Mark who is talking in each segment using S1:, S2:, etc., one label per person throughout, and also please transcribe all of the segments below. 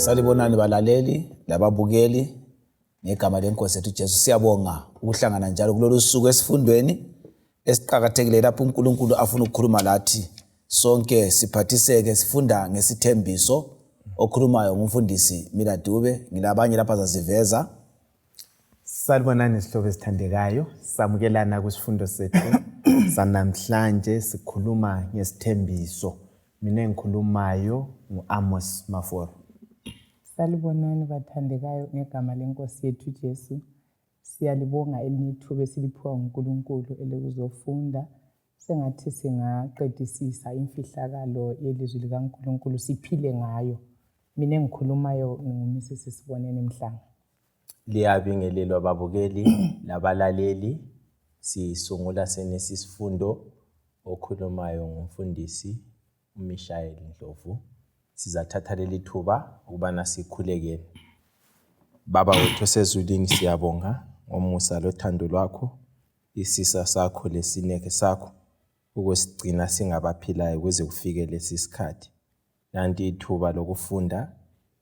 S1: Salibonani balaleli lababukeli ngegama lenkosi yethu Jesu. Siyabonga ukuhlangana njalo kulolu suku esifundweni esiqhakathekile lapho uNkulunkulu afuna ukukhuluma lathi sonke siphathiseke. Sifunda ngesithembiso okhulumayo ngumfundisi Ndebele, ngilabanye lapha zaziveza.
S2: Salibonani sihlobo esithandekayo, samukelana kusifundo sethu sanamhlanje. Sikhuluma ngesithembiso. Mina ngikhulumayo nguAmos Maforo.
S3: Salibonani bathandekayo ngegama lenkosi yethu Jesu. Siyalibonga elinye ithuba esiliphiwa nguNkulunkulu elokuzofunda. Sengathi singaqedisisa imfihlakalo yelizwi likaNkulunkulu siphile ngayo. Mina ngikhulumayo nguMrs Sisiboneni Mhlanga.
S4: Liyabingelelwa ababukeli labalaleli. Sisungula senesifundo okhulumayo ngumfundisi uMishael Ndlovu. Sizathatha leli thuba ukubana sikhulekele. Baba wethu osezulwini, siyabonga ngomusa lothando lwakho, isisa sakho lesineke sakho ukusigcina singabaphilayo kuze kufike lesi sikhathi. Nanti ithuba lokufunda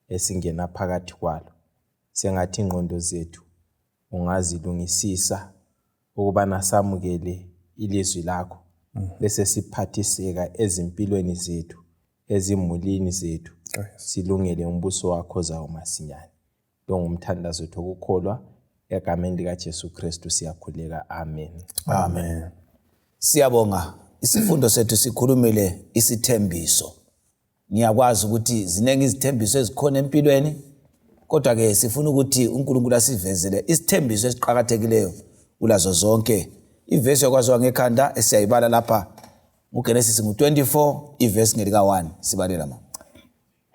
S4: esingena phakathi kwalo. Sengathi ingqondo zethu ungazilungisisa ukubana samukele ilizwi lakho bese siphathiseka ezimpilweni zethu, ezimulini zethu. Silungele umbuso wakho zawo masinyane. Lo ngumthandazo wethu ukukholwa egameni likaJesu Kristu siyakhuleka. Amen.
S1: Amen. Siyabonga. Isifundo sethu sikhulumile isithembiso. Ngiyakwazi ukuthi zinenge izithembiso ezikhona empilweni, kodwa ke sifuna ukuthi uNkulunkulu asivezele isithembiso esiqhakathekileyo kulazo zonke. Ivesi yakwaziwa ngekhanda esiyayibala lapha uGenesis 24 ivesi ngelika 1 sibalela mama.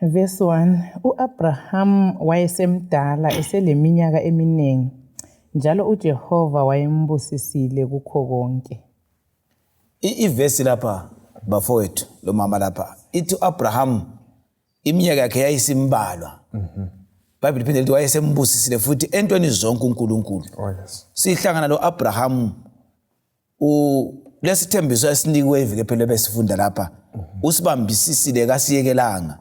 S3: Verse 1. U-Abraham wayesemdala eseleminyaka eminingi, njalo uJehova wayembusisile kukho konke.
S1: Ivesi lapha bafowethu lo mama lapha ithi uAbraham iminyaka yakhe yayisimbalwa. Bible iphinde lithi wayesembusisile futhi entweni zonke uNkulunkulu. Sihlangana lo Abraham lesithembiso esinikwe ivike phela besifunda lapha. Usibambisisile kasiyekelanga.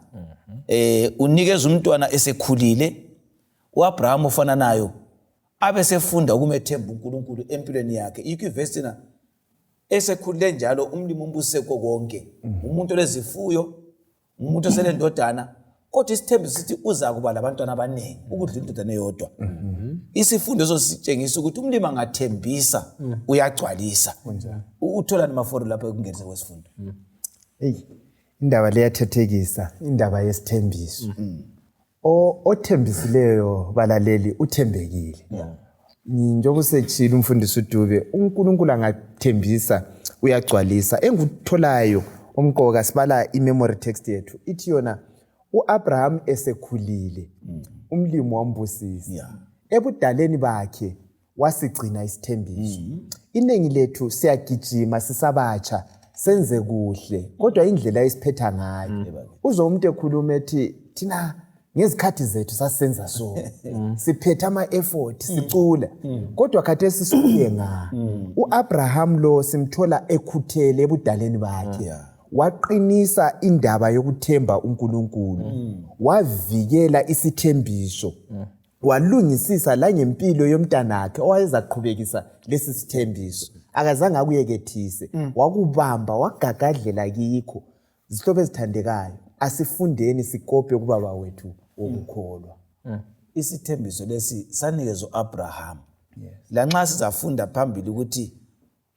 S1: Unikeza umntwana esekhulile. uAbraham ufana nayo abesefunda ukumethemba uNkulunkulu empilweni yakhe. Ivesi na esekhulile njalo umlimi umbusise konke. Umuntu lezifuyo, umuntu oselendodana, kodwa isithembiso sithi uza kuba labantwana abaningi ukudla indodana eyodwa. Isifundo sositshengisa ukuthi umlimi angathembisa uyagcwalisa. Uthola Maforo lapha ekungenise kwesifundo.
S2: Indaba leyathethekisa, indaba yesithembiso. Othembisileyo balaleli uthembekile. Njengoba usechila umfundisi uDube, uNkulunkulu angathembisa uyagcwalisa. Engikutholayo omqoka sibala imemory text yethu ithi yona uAbraham esekhulile umlimi wambusisa. Ebudaleni bakhe wasigcina isithembiso. Inengi lethu siyagijima sisabatsha senze kuhle, kodwa indlela esiphetha ngayo. Uzo umuntu ekhuluma ethi thina ngezikhathi zethu sasenza so. Siphetha ama-effort, sicula. Kodwa khathesi sikuye nga. uAbraham lo simthola ekhuthele ebudaleni bakhe. Waqinisa indaba yokuthemba uNkulunkulu. Wavikela isithembiso. Walungisisa la ngempilo yomntanakhe owayezaqhubekisa lesi sithembiso. Akazange akuyekethise. Wakubamba, wagagadlela kikho. Zihlobo ezithandekayo, asifundeni sikope kubaba wethu wokukholwa.
S1: Isithembiso lesi sanikezwe uAbraham. Lanxa sizafunda phambili ukuthi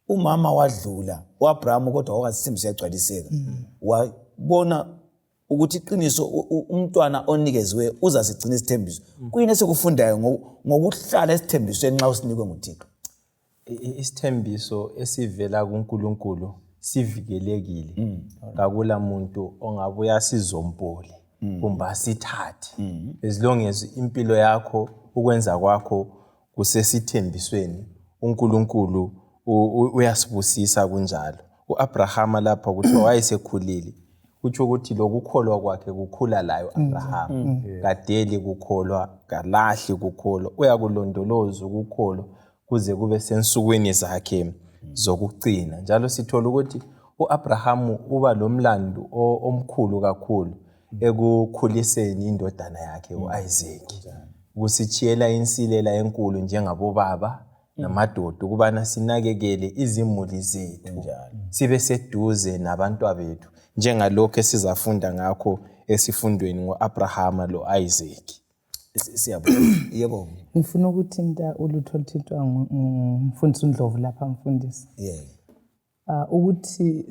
S1: umama wadlula uAbraham kodwa wakasithembiso yagcwaliseka. Wabona ukuthi iqiniso umntwana onikeziwe uzasigcina isithembiso. Kuyini esikufundayo ngokuhlala isithembisweni nxa usinikwe nguThixo?
S4: Isithembiso esivela kuNkulunkulu sivikelekile. Akula muntu ongabuya sizompole kumbe asithathe. As long as impilo yakho ukwenza kwakho kusesithembisweni, uNkulunkulu uyasibusisa kunjalo. uAbraham lapha kuthiwa wayesekhulile. Kutsho ukuthi lokukholwa kwakhe kukhula layo Abraham. Kadeli kukholwa, kalahli kukholwa. Uyakulondoloza ukukholwa kuze kube sensukwini zakhe zokugcina. Njalo sithola ukuthi uAbraham uba lomlando omkhulu kakhulu ekukhuliseni indodana yakhe uIsaac kusitshiyela insilela enkulu njengabobaba namadoda ukubana sinakekele izimuli zethu sibe seduze nabantwabethu njengalokho esizafunda ngakho esifundweni ngoAbrahama loIsaac.
S1: Siyabona. Yebo.
S3: Ngifuna ukuthinta ulutho oluthintwa ngumfundisi uNdlovu lapha mfundisi. Ukuthi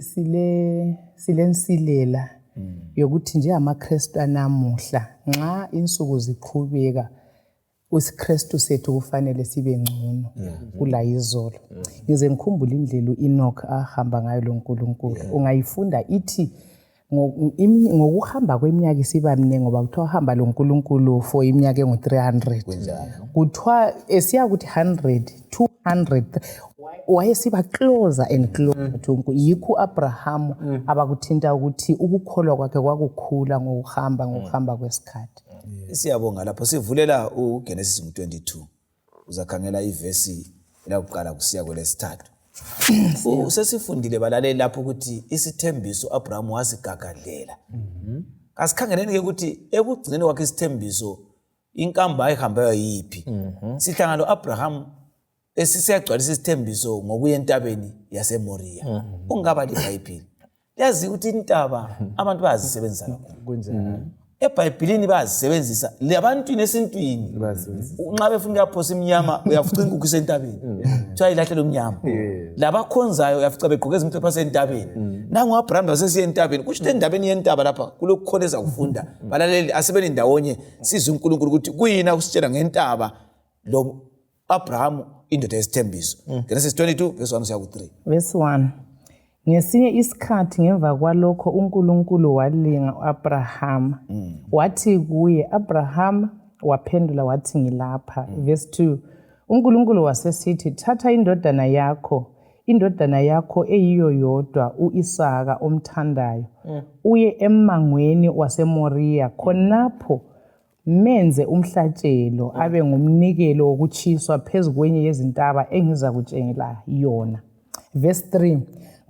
S3: silensilela yokuthi nje amaKristu anamuhla nxa insuku ziqhubeka usiKristu sethu kufanele sibe ngcono kula izolo. Ngize ngikhumbula indlela uEnoch ahamba ngayo loNkulunkulu. Ungayifunda ithi ngokuhamba kweminyaka isiba mningi ngoba kuthiwa hamba loNkulunkulu for iminyaka engu300. Kuthiwa esiya kuthi 100, 200 wayesiba closer and closer to yikho Abraham abakuthinta ukuthi ukukholwa kwakhe kwakukhula ngokuhamba kwesikhathi.
S1: Siyabonga lapho sivulela uGenesis 22. Uzakhangela ivesi lokuqala kusiya kwelesithathu. Sesifundile balaleli lapho ukuthi isithembiso Abraham wasigagadlela. Asikhangeleni ke ukuthi ekugcineni kwakhe isithembiso inkamba ayihambayo yipi. Sihlangana loAbraham esisiyagcwalisa isithembiso ngokuya entabeni yaseMoriya. Ungaba liBhayibheli. Yazi ukuthi intaba abantu bayazisebenzisa kakhulu. eBhayibhelini bayazisebenzisa labantwini esintwini nxa befuna ukuyaphosa imnyama uyafuca inkukhu sentabeni kuthiwa ilahle lomnyama labakhonzayo uyafica begqoke ezimhlophe sentabeni nangu Abraham wasesiya entabeni kusho endabeni yentaba lapha kulokukholeza kufunda balaleli asebeni ndawonye sizwe uNkulunkulu ukuthi kuyina kusitshela ngentaba lo Abraham indoda yesithembiso Genesis 22 verse 1 kuya ku3
S3: verse 1. Ngesinye isikhathi ngemva kwalokho uNkulunkulu walinga uAbraham wathi kuye Abraham waphendula wathi ngilapha. Verse 2. uNkulunkulu wasesithi thatha indodana yakho eyiyo yodwa uIsaka omthandayo uye emangweni waseMoriya khonapho menze umhlatshelo abe ngumnikelo wokutshiswa phezu kwenye yezintaba engizakutshengela yona. Verse 3.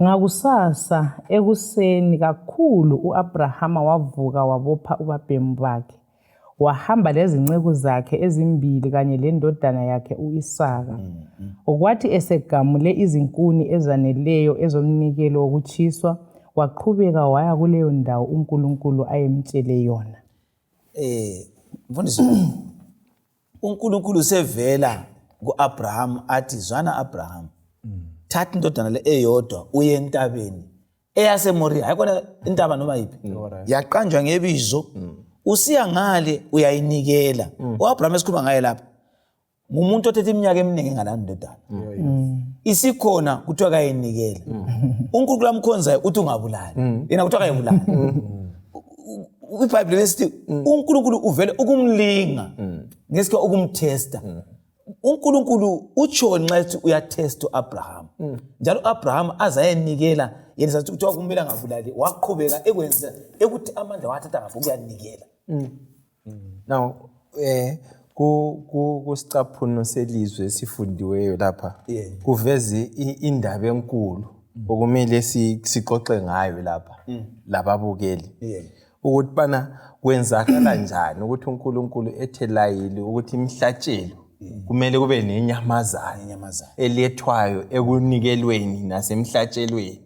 S3: Ngakusasa ekuseni kakhulu uAbrahama wavuka wabopha ubabhemi bakhe wahamba lezinceku zakhe ezimbili kanye lendodana yakhe uIsaka. Okwathi esegamule izinkuni ezaneleyo ezomnikelo wokutshiswa waqhubeka waya kuleyo ndawo uNkulunkulu ayemtshele yona.
S1: Mfundisi uNkulunkulu sevela kuAbraham athi zwana Abraham thatha indodana le eyodwa uye entabeni eyaseMoriya ayikona intaba noma yipi yaqanjwa ngebizo usiya ngale uyayinikela uAbraham esikhuluma ngaye lapha ngumuntu othethe iminyaka eminingi ngalana ndodana isikhona kuthiwa kayinikela uNkulunkulu amkhonzayo uthi ungabulali yena kuthiwa kayibulali iBhayibheli lesithi uNkulunkulu uvele ukumlinga ngesikho ukumtesta uNkulunkulu utsho nxa ethi uyatesta uAbraham njalo Abraham azayenikela yena sathi kuthiwa kumele angabulali waqhubeka ekwenza ekuthi amandla wathatha ngapho kuyanikela.
S4: Now kusicaphuno selizwe esifundiweyo lapha kuveze indaba enkulu okumele sixoxe ngayo lapha lababukeli ukuthi bana kwenzakala njani ukuthi uNkulunkulu ethelayile ukuthi imhlatshelo kumele kube nenyamazana elethwayo ekunikelweni nasemhlatshelweni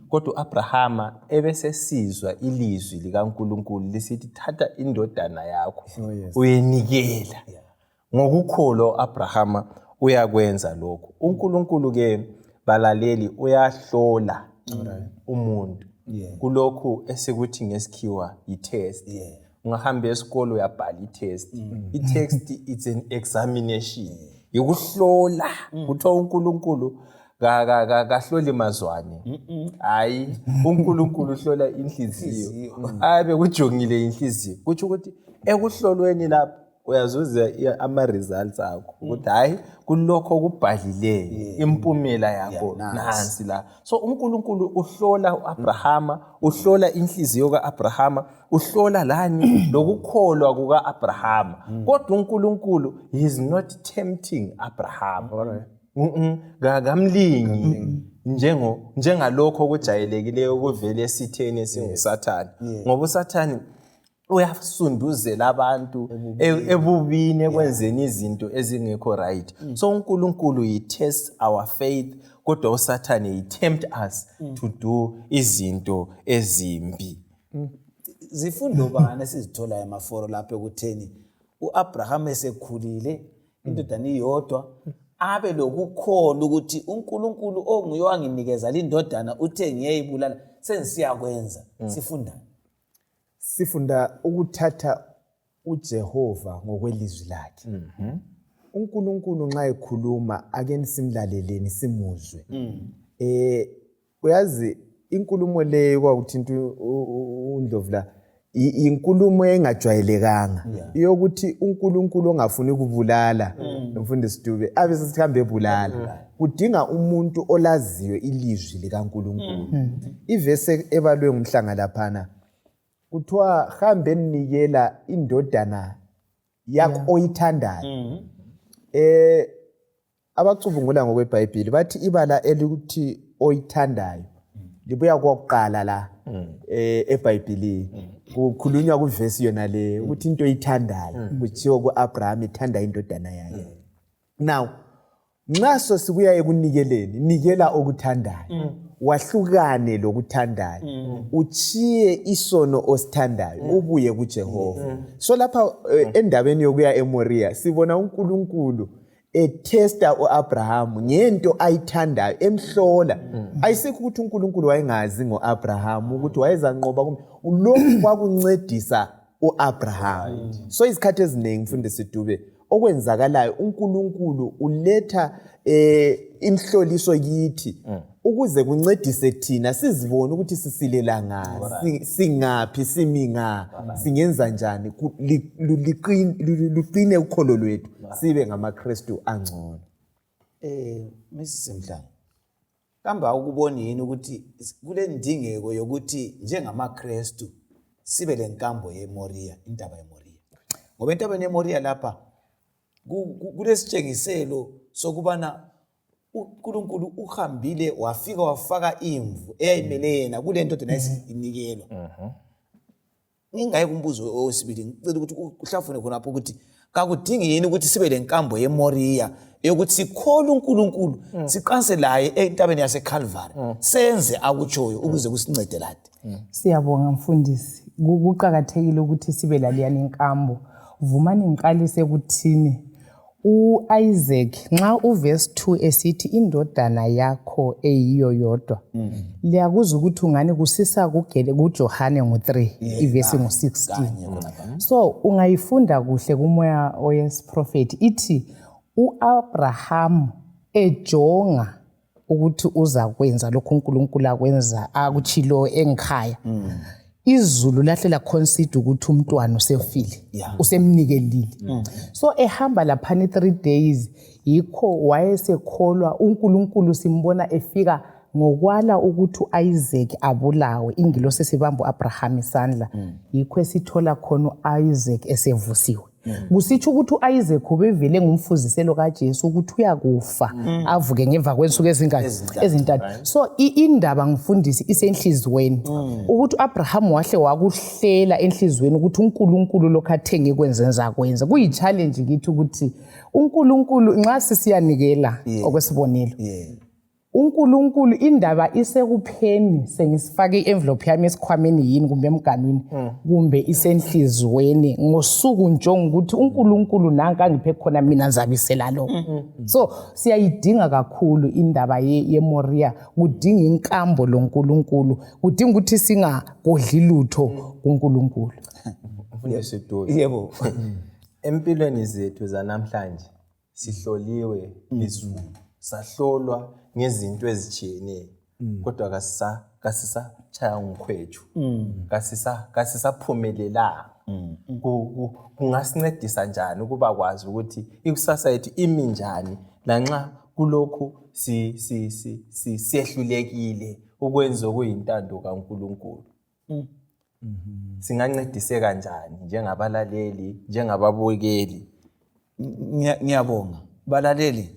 S4: kodwa uAbrahama ebesesizwa ilizwi likaNkulunkulu lisithi thatha indodana yakho uyenikela ngokukholwa uAbrahama uyakwenza lokho uNkulunkulu ke balaleli uyahlola umuntu kulokhu esekuthi ngesikhiwa itest ungahamba esikole uyabhala itest itest it's an examination yokuhlola kuthiwa uNkulunkulu kahloli mazwane hayi uNkulunkulu uhlola inhliziyo abe kujongile inhliziyo kuthi ukuthi ekuhlolweni lapha uyazuza ama results akho ukuthi hayi kulokho kubhalileyo impumela yakho nansi la so uNkulunkulu uhlola uAbrahama uhlola inhliziyo kaAbrahama uhlola lani lokukholwa kukaAbrahama kodwa uNkulunkulu he is not tempting Abraham ngakamlingi njengalokho okujayelekileyo kuvele esitheni esinguSathane ngoba uSathane uyasunduzela abantu ebubini ekwenzeni izinto ezingekho right. So uNkulunkulu he tests our faith, kodwa uSathane he tempt us to do izinto ezimbi.
S1: Zifundo bani sizithola emaforo lapho ekutheni uAbraham esekhulile indodana iyodwa abe lokukholwa ukuthi uNkulunkulu onguye wanginikeza indodana uthe ngiyayibulala sengiyakwenza.
S2: Sifunda ukuthatha uJehova ngokwelizwi lakhe. uNkulunkulu nxa ekhuluma ake simlaleleni simuzwe. Uyazi inkulumo leyo kwakuthinta uNdlovula inkulumo engajwayelekanga yokuthi uNkulunkulu ongafuni ukubulala nomfundisi Dube abe sesihambe ebulala. Kudinga umuntu olaziyo ilizwi likaNkulunkulu. Ivese ebalwe ngumhlanga laphana kuthiwa hambe ninikela indodana yakho oyithandayo. Abacubungula ngokweBhayibheli bathi ibala elikuthi oyithandayo libuya kokuqala la eBhayibhelini. Kukhulunywa kuvesi yona le ukuthi into oyithandayo kuthiwa kuAbraham ithanda indodana yakhe. Now nxa sibuya ekunikeleni nikela okuthandayo. Wahlukane lokuthandayo. Uchiye isono osithandayo ubuye kuJehova. So lapha endabeni yokuya eMoriya sibona uNkulunkulu etesta uAbraham ngento ayithandayo emhlola. Ayisikho ukuthi uNkulunkulu wayengazi ngoAbraham ukuthi wayezanqoba lokhu kwakuncedisa uAbraham. So izikhathi eziningi mfundisi Dube okwenzakalayo uNkulunkulu uletha imhloliso kithi ukuze kuncedise thina sizibone ukuthi sisilela ngazi singapi siminga singenza njani luqine ukholo lwethu sibe ngamaKristu angcono.
S1: Mrs Mhlanga, kambe ukubona yini ukuthi kule ndingeko yokuthi njengamaKristu sibe lenkambo yeMoriya, intaba yeMoriya? Ngoba intabeni yeMoriya lapha kulesitshengiselo sokubana uNkulunkulu uhambile wafika wafaka imvu eyayimele yena kule ndodana esinikelwa. Ngingaye kumbuzo owesibili ngicela ukuthi uhlafune khonapho ukuthi kakudingi yini ukuthi sibe lenkambo yeMoriya yokuthi sikholwe uNkulunkulu siqanse laye entabeni yaseCalvary senze akutshoyo ukuze kusincede lathi.
S3: Siyabonga mfundisi. Kuqhakathekile ukuthi sibe laliyana inkambo. Vumani ngiqalise ukuthini uIsaac nxa uverse 2 esithi indodana yakho eyiyo yodwa. Liyakuza ukuthi ungane kusisa kugele kuJohane ngo3 ivesi ngo16. So ungayifunda kuhle kumoya oyesprofeti ithi uAbraham ejonga ukuthi uza kwenza lokho uNkulunkulu akwenza akuchilo engikhaya. Izulu lahle la concede ukuthi umntwana usefile usemnikelile. So ehamba lapha 3 days yikho wayesekholwa uNkulunkulu simbona efika ngokwala ukuthi uIsaac abulawe ingilosi sesibamba uAbraham isandla yikho esithola khona uIsaac esevusiwe. Kusitsho ukuthi uIsaac ubevele ngumfuziselo kaJesu ukuthi uyakufa avuke ngemva kwensuku ezintathu. So indaba ngifundisi isenhlizweni ukuthi uAbraham wahle wakuhlela enhlizweni ukuthi uNkulunkulu lokho athenge kwenzenza kwenza. Kuyichallenge kithi ukuthi uNkulunkulu nxa sisiyanikela okwesibonelo uNkulunkulu indaba isekupheni sengisifake ienvelope yami esikhwameni yini kumbe emganwini kumbe isenhlizweni ngosuku njongo ukuthi uNkulunkulu nanka ngiphe khona mina nzabisela lo. So siyayidinga kakhulu indaba yeMoriya, kudinga inkambo loNkulunkulu, kudinga ukuthi singagodli lutho kuNkulunkulu.
S4: Mfundisi Dube.
S1: Yebo.
S4: Empilweni zethu zanamhlanje sihloliwe izulu, sahlolwa ngezinto ezitshiyeneyo kodwa kasisachaya umkhwethu kasisaphumelela. Kungasincedisa njani ukuba kwazi ukuthi ikusasa yethu imi njani lanxa kulokhu siyehlulekile ukwenza okuyintando kaNkulunkulu? Singancediseka kanjani njengabalaleli njengababukeli?
S1: Ngiyabonga balaleli.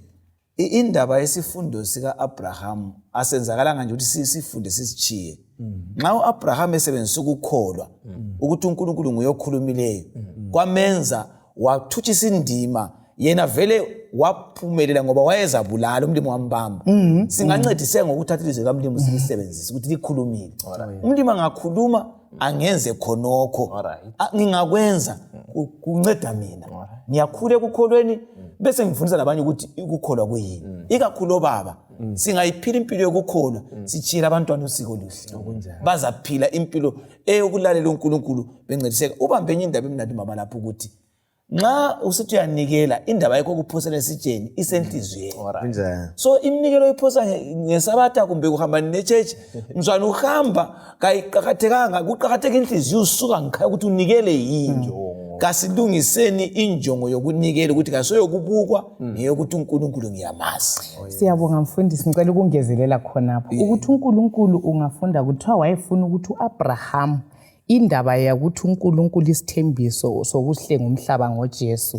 S1: indaba yesifundo sika Abraham asenzakalanga nje ukuthi sifunde sisitshiye. Nxa uAbraham esebenzisa ukukholwa ukuthi uNkulunkulu nguye okhulumileyo, kwamenza wathutshisa indima, yena vele waphumelela ngoba wayezabulala umlimi wambamba. Singancedise ngokuthatha ilizwi kaMlimi silisebenzise ukuthi likhulumile. Umlimi angakhuluma angenze khonokho, ngingakwenza kunceda mina. Ngiyakhule ekukholweni bese ngifundisa nabanye ukuthi ukukholwa kuyini. Ikakhulu baba singayiphila impilo yokukholwa, sitshila abantwana usiko luhle, bazaphila impilo eyokulalela uNkulunkulu bencediseka. Ubambe enye indaba emnandi mama lapho ukuthi nxa usithi uyanikela indaba yakho kuphosela esitsheni isenhlizweni. So iminikelo oyiphosa ngesabatha kumbe kuhamba nechurch, mzwana uhamba kayiqhakathekanga, kuqhakatheka inhliziyo usuka ngikhaya ukuthi unikele yini. Kasilungiseni injongo yokunikela ukuthi kasoyokubukwa neyokuthi uNkulunkulu ngiyamazi.
S3: Siyabonga mfundisi, ngicela ukungezelela khonapho ukuthi uNkulunkulu ungafunda kuthiwa wayefuna ukuthi uAbraham indaba yakuthi uNkulunkulu isithembiso sokuhlenga umhlaba ngoJesu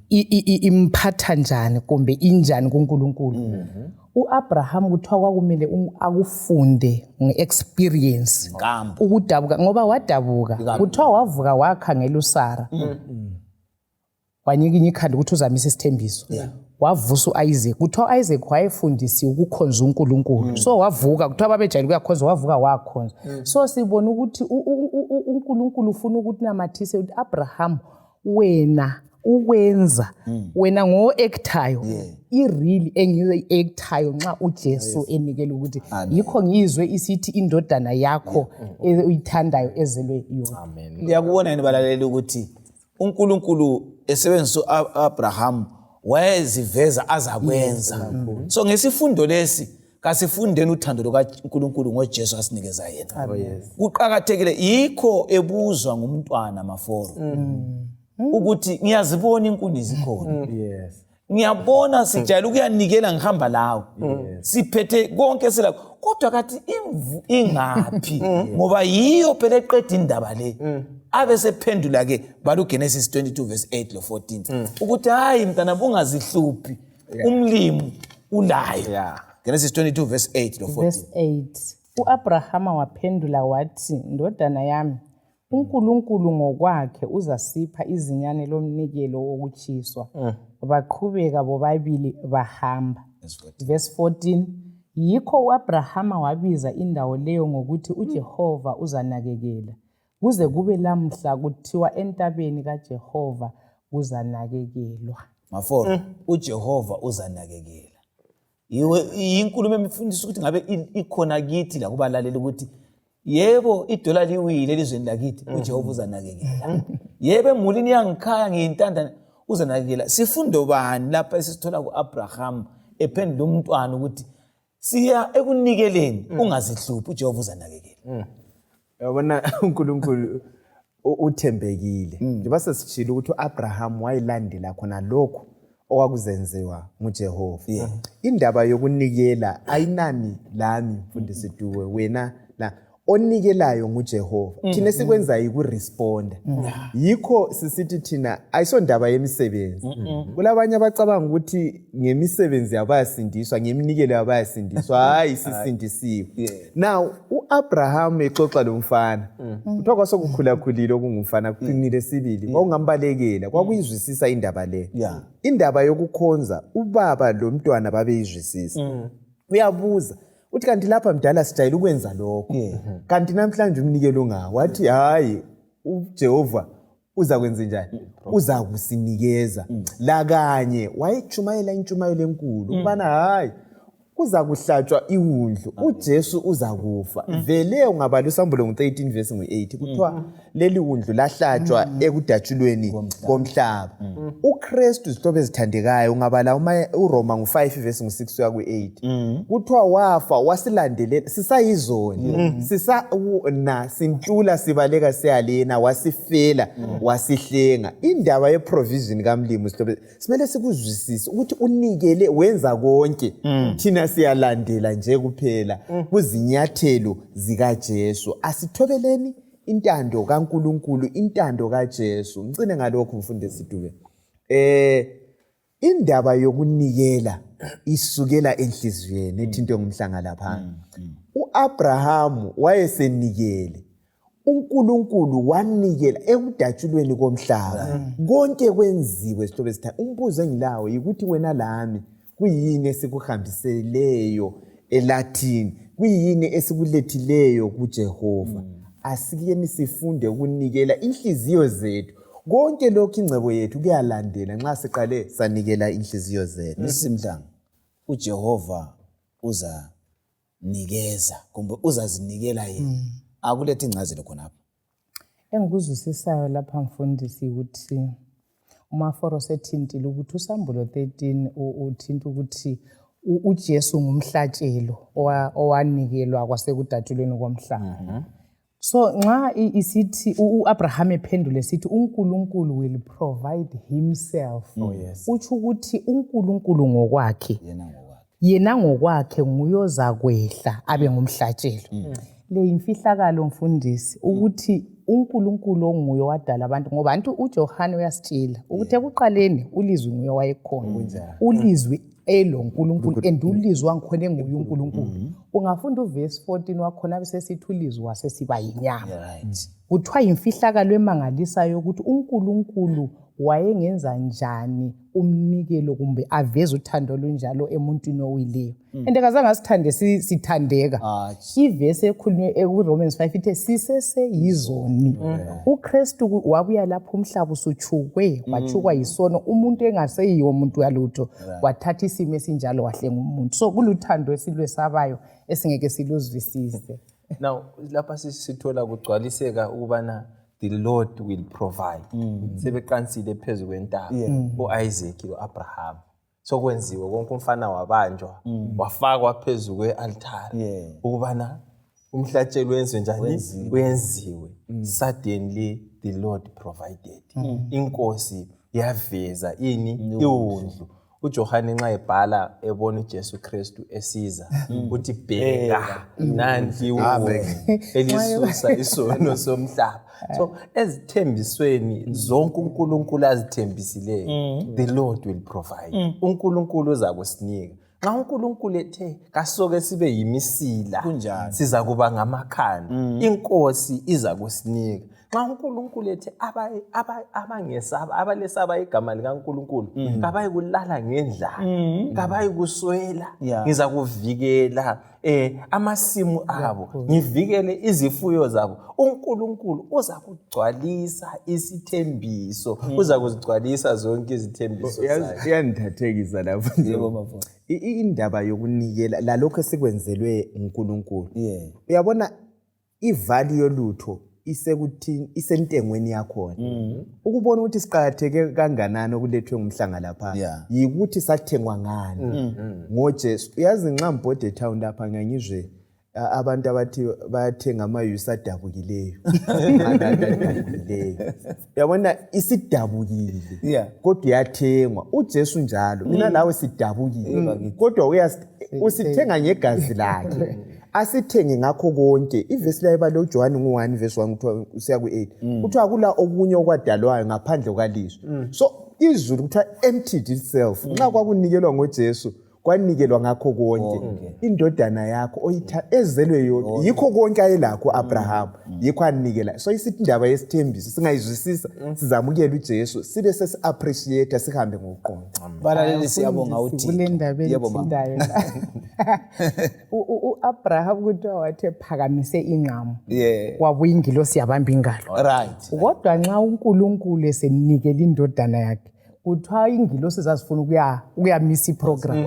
S3: imphatha njani kumbe injani kuNkulunkulu. uAbraham kuthiwa kwakumele akufunde ngeexperience ukudabuka ngoba wadabuka kuthiwa wavuka wakhangela uSara wanyika ikhanda ukuthi uzamisa isithembiso wavusa uIsaac kuthiwa uIsaac wayefundisiwe ukukhonza uNkulunkulu so wavuka kuthiwa babejayele ukuyakhonza wavuka wakhonza so sibona ukuthi uNkulunkulu ufuna ukuthi namathise ukuthi Abraham wena ukwenza wena ngo-actayo i-real engiyo-actayo nxa uJesu enikele ukuthi yikho ngizwe isithi indodana yakho uyithandayo ezelwe yona.
S1: Amen. Ngiyakubona yini balaleli ukuthi uNkulunkulu esebenzisa uAbraham wayeziveza azakwenza. So ngesifundo lesi kasifundeni uthando lukaNkulunkulu ngoJesu asinikeza yena. Kuqhakathekile yikho ebuzwa ngumntwana maforo. Ukuthi ngiyazibona inkuni zikhona. Ngiyabona sijayele ukuyanikela ngihamba lawo. Siphethe konke silakho. Kodwa kathi imvu ingaphi ngoba yiyo phela eqeda indaba le. Abe sephendula ke balu Genesis 22 verse 8 lo 14. Ukuthi hayi mntana bungazihluphi. Umlimi ulayo. Genesis 22 verse 8 lo 14.
S3: Verse 8. uAbrahama waphendula wathi ndodana yami uNkulunkulu ngokwakhe uzasipha izinyane lomnikelo wokuchiswa. Baqhubeka bobabili bahamba. Verse 14. Yikho uAbrahama wabiza indawo leyo ngokuthi uJehova uzanakekela. Kuze kube lamhla kuthiwa entabeni kaJehova uzanakekelwa.
S1: Maforo uJehova uzanakekela. Inkulumo emifundisa ukuthi ngabe ikhona kithi la kubalaleli ukuthi yebo idola liwile elizweni lakithi uJehova uzanakekela. Yebo emulini yangikhaya ngiyintanda uzanakekela. Sifundo bani lapha esithola kuAbraham ephendula umntwana ukuthi siya ekunikeleni ungazihluphi uJehova uzanakekela.
S2: Yabona uNkulunkulu uthembekile. Njengoba sesitshilo ukuthi uAbraham wayilandela khona lokho okwakuzenziwa nguJehova. Indaba yokunikela ayinani lami mfundisi Duwe wena la onikelayo nguJehova. Thina sikwenza yikurespond. Yikho sisithi thina ayisondaba yemisebenzi. Kulabanye abacabanga ukuthi ngemisebenzi yabayasindiswa ngeminikelo yabayasindiswa hayi sisindisiwe. Now uAbraham exoxa lo mfana. Kuthiwa kwasokukhula khulile okungumfana kuqinile sibili. Kwakungambalekela kwakuyizwisisa indaba le. Indaba yokukhonza ubaba lo mntwana babeyizwisisa. Uyabuza uthi kanti lapha mdala sijayile ukwenza lokho. Kanti namhlanje umnikelo ungawo wathi hayi uJehova uza kwenza njani? Uza kusinikeza. La kanye wayechumayela inchumayelo enkulu ubana hayi kuza kuhlatshwa iwundlu uJesu uza kufa. Vele ungabala uSambulo 13 verse 8 kuthiwa leli wundlu lahlatshwa ekudatshulweni komhlaba. uKristu isithobe ezithandekayo ungabala uRoma 5 verse 6 kuya ku8 kuthiwa wafa wasilandelela sisayizoni sintula sibaleka siyalena wasifela wasihlenga. Indaba yeprovision kaMlimi isithobe simele sikuzwisise ukuthi unikele wenza konke thina siyalandela nje kuphela kuzinyathelo zikaJesu. Asithobeleni intando kaNkulunkulu intando kaJesu. Ngicine ngalokho mfundisi Dube. Indaba yokunikela isukela enhliziyweni ethintwe ngumhlangalaphana. U-Abraham wayesenikele, uNkulunkulu wanikela ekudatshulweni komhlaba. Konke kwenziwe sihlobo esithathu. Umbuzo engilawo yikuthi wena lami kuyini esikuhambiseleyo eLatin, kuyini esikulethileyo kuJehova. Asikeni sifunde ukunikela inhliziyo zethu. Konke lokhu ingcebo yethu kuyalandela nxa siqale sanikela inhliziyo zethu.
S1: Simhlanga uJehova uza nikeza kumbe uzazinikela yena. Akulethe ingcazelo khonapho.
S3: Engikuzwisisayo lapha mfundisi ukuthi uMaforo sethintile ukuthi uSambulo 13 uthinta ukuthi uJesu ngumhlatshelo owanikelwa kwasekudatshulweni komhlaba. So nxa isithi uAbraham ephendule sithi uNkulunkulu will provide himself. Utsho ukuthi uNkulunkulu ngokwakhe yena ngokwakhe nguyoza kwehla abe ngumhlatshelo. Le imfihlakalo mfundisi ukuthi uNkulunkulu onguye wadala abantu ngoba antu uJohane uyasitshela ukuthi ekuqaleni ulizwi nguye wayekhona. Ulizwi elo uNkulunkulu endulizwi wangikhona nguye uNkulunkulu. Ungafunda uverse 14 wakhona besesithi ulizwi wasesiba yinyama. Kuthiwa imfihlakalo emangalisayo ukuthi uNkulunkulu wayengenza njani umnikelo kumbe aveze uthando olunjalo emuntwini owileyo. Endekazange asithande sithandeka. Ivesi ekhulunywe eRomans 5 ithi siseseyizoni. uKristu wabuya lapho umhlaba usuchukwe, wachukwa yisono, umuntu engaseyiwo umuntu yalutho, wathatha isimo esinjalo wahlenga umuntu. So kuluthando esilwesabayo esingeke siluzwisise.
S4: Now lapha sithola kugcwaliseka ukubana the Lord will provide. Sebeqansile phezulu kwentaba uIsaac loAbraham. So kwenziwe konke umfana wabanjwa wafakwa phezulu kwealtari ukubana umhlatshelo wenziwe njani wenziwe. Suddenly the Lord provided. Inkosi yaveza iwundlu. uJohane nxa ebhala ebona uJesu Kristu esiza uthi bheka nanti elisusa isono somhlaba. So ezithembisweni zonke uNkulunkulu azithembisileyo, the Lord will provide. uNkulunkulu uza kusinika. Nxa uNkulunkulu ethe kasoke sibe yimisila siza kuba ngamakhanda, inkosi iza kusinika. Nxa uNkulunkulu ethe abangesaba abalesaba igama likaNkulunkulu kabayi kulala ngendlala, kabayi kuswela, ngiza kuvikela amasimu abo, ngivikele izifuyo zabo. uNkulunkulu uza kugcwalisa isithembiso, uza kuzigcwalisa zonke izithembiso zakhe.
S2: Iyandithathekisa lapho indaba yokunikela lalokho esikwenzelwe uNkulunkulu. Uyabona ivali yolutho isekuthini isentengweni yakhona. Ukubona ukuthi siqhatheke kanganani okulethwe ngumhlanga lapha yikuthi sathengwa ngani ngoJesu. Uyazi nxa mbode town lapha ngangizwe abantu abathi bayathenga amayusi adabukileyo. Uyabona isidabukile kodwa yathengwa. uJesu njalo mina lawe sidabukile kodwa usithenga ngegazi lakhe. Asithenge ngakho konke. Ivesi la ebale uJohane 1 verse 1 kusiya ku8 kuthiwa akula okunye okwadalwayo ngaphandle kwalizwi. So izulu kuthiwa emptied itself. Nxa kwakunikelwa ngoJesu kwanikelwa ngakho konke. Indodana yakho oyitha ezelwe yona yikho konke ayelakho Abraham yikho anikela. So isithi indaba yesithembiso singayizwisisa sizamukela uJesu sibe sesi appreciate sihambe ngokuqonda.
S1: Balaleli siyabonga uThixo.
S3: Kule ndaba ethindayo uAbraham kuthiwa wathe phakamise ingqamo kwabuya ingilosi yabamba ingalo. Kodwa nxa uNkulunkulu esenikela indodana yakhe kuthiwa ingilosi zazifuna ukuyamisa iprogram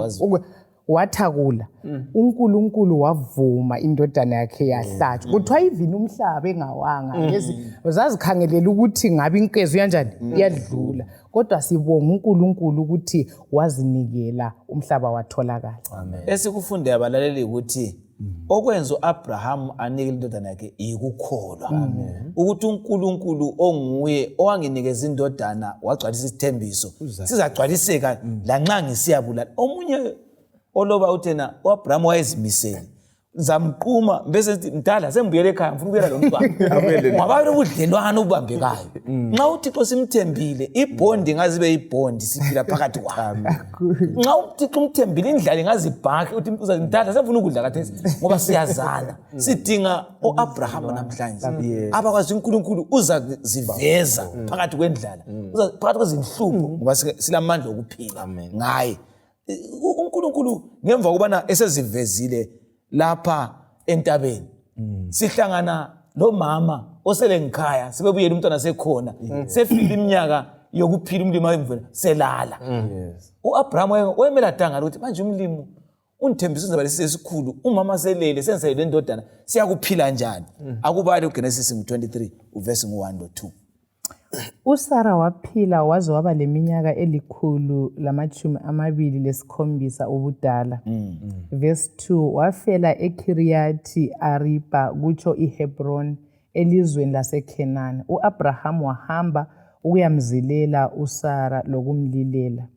S3: wathakula. uNkulunkulu wavuma indodana yakhe yahlatshwa. Kuthiwa even umhlaba engawanga zazikhangelela ukuthi ngabe inkezo yanjani iyadlula, kodwa sibonga uNkulunkulu ukuthi wazinikela umhlaba watholakala.
S1: Esikufunde abalaleli ukuthi okwenza uAbraham anikele indodana yakhe ikukholwa. Ukuthi uNkulunkulu onguye owanginikeza indodana wagcwalisa isithembiso sizagcwaliseka lanxa ngisiyabulala. Omunye oloba uthena uAbraham wayezimisele zamquma bese sithi mdala sengibuyele ekhaya ngifuna ukuyela lo mntwana ngoba ubudlelwano obubambekayo nxa uThixo simthembile ibhondi ngazibe ibhondi siphila phakathi kwami nxa uThixo umthembile indlala ngazibhakhe uthi mdala sengifuna ukudla kathesi ngoba siyazana sidinga uAbraham namhlanje abakwazi uNkulunkulu uza ziveza phakathi kwendlala uza phakathi kwezinhlupho ngoba silamandla okuphila ngaye uNkulunkulu ngemva kubana esezivezile lapha entabeni sihlangana lo mama osele ngikhaya sibebuyela umntwana sekhona sefika iminyaka yokuphila umlimi wemvelo selala uAbraham wayemela danga ukuthi manje umlimi unithembisa uzaba lesisikhulu umama selele sensayile ndodana siyakuphila njani akubali uGenesis 23 uverse 1 no 2
S3: uSara waphila waze waba leminyaka 127 ubudala. Verse 2 wafela eKiriyathi Ariba kutsho iHebron elizweni laseKhenani. uAbraham wahamba ukuyamzilela uSara lokumlilela.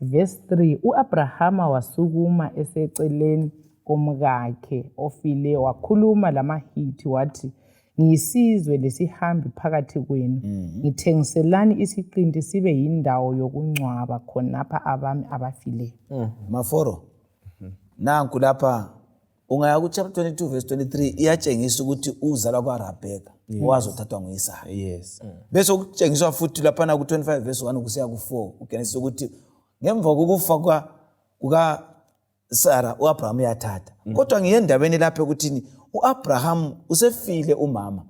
S3: Verse 3 uAbrahama wasukuma eseceleni komkakhe ofile wakhuluma lamaHithi wathi ngiyisizwe lesihambi phakathi kwenu ngithengiselani isiqinti sibe yindawo yokungcwaba khonapha abami abafileyo.
S1: Maforo nanku lapha ungaya ku chapter 22 verse 23 iyatshengisa ukuthi uzalwa kwaRabheka wazothathwa nguyisaka. Bese ukutshengiswa futhi lapha na ku 25 verse 1 kusiya ku 4 uGenesis ukuthi ngemva kokufa kuka Sara uAbraham yathatha. Kodwa ngiyendabeni lapha ukuthini uAbraham usefile umama.